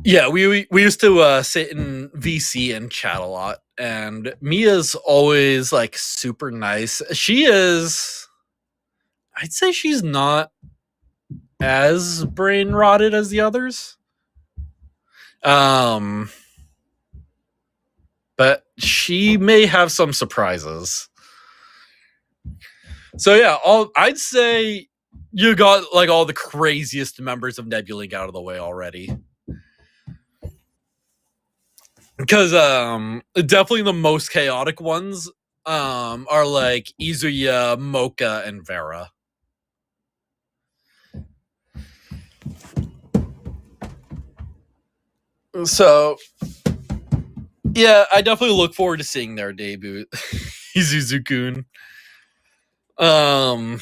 [SPEAKER 1] Yeah, we used to sit in VC and chat a lot, and Mia's always like super nice. She is, I'd say she's not as brain rotted as the others. But she may have some surprises. So yeah, I'd say you got like all the craziest members of Nebulink out of the way already. Because definitely the most chaotic ones are like Izuya, Mocha, and Vera. So yeah, I definitely look forward to seeing their debut. Izuzu-kun. No,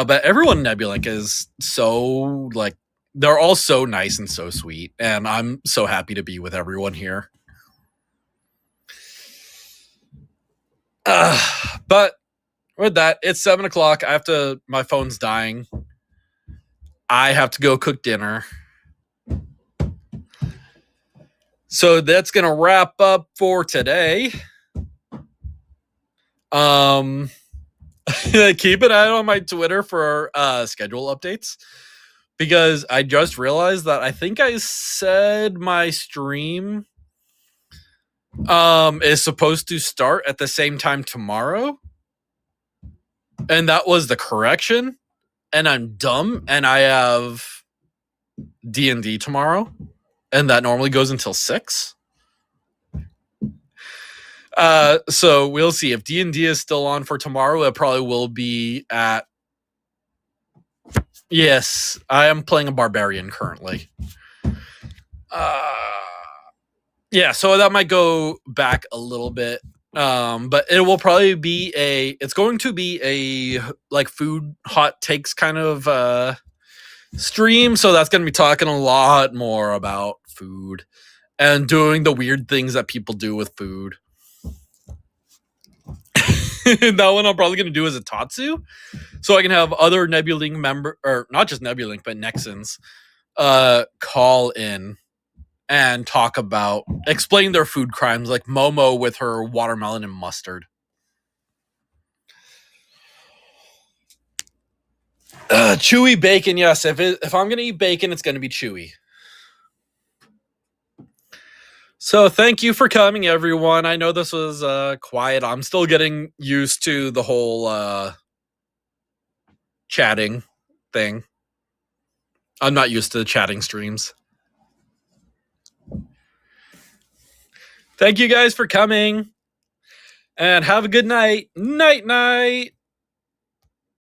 [SPEAKER 1] but everyone in Nebulink is so like, they're all so nice and so sweet, and I'm so happy to be with everyone here. But with that, it's 7:00. My phone's dying. I have to go cook dinner. So that's gonna wrap up for today. Keep an eye on my Twitter for schedule updates, because I just realized that I think I said my stream is supposed to start at the same time tomorrow, and that was the correction, and I'm dumb, and I have D&D tomorrow, and that normally goes until 6. So we'll see if D&D is still on for tomorrow. It probably will be at. Yes, I am playing a barbarian currently. Yeah, so that might go back a little bit. But it will probably be it's going to be a like food hot takes kind of stream. So that's going to be talking a lot more about food and doing the weird things that people do with food. That one I'm probably going to do as a Tatsu, so I can have other Nebulink member, or not just Nebulink, but Nexans, call in and explain their food crimes, like Momo with her watermelon and mustard. Chewy bacon, yes. If I'm gonna eat bacon, it's gonna be chewy. So thank you for coming, everyone. I know this was quiet. I'm still getting used to the whole chatting thing. I'm not used to the chatting streams. Thank you guys for coming. And have a good night. Night, night.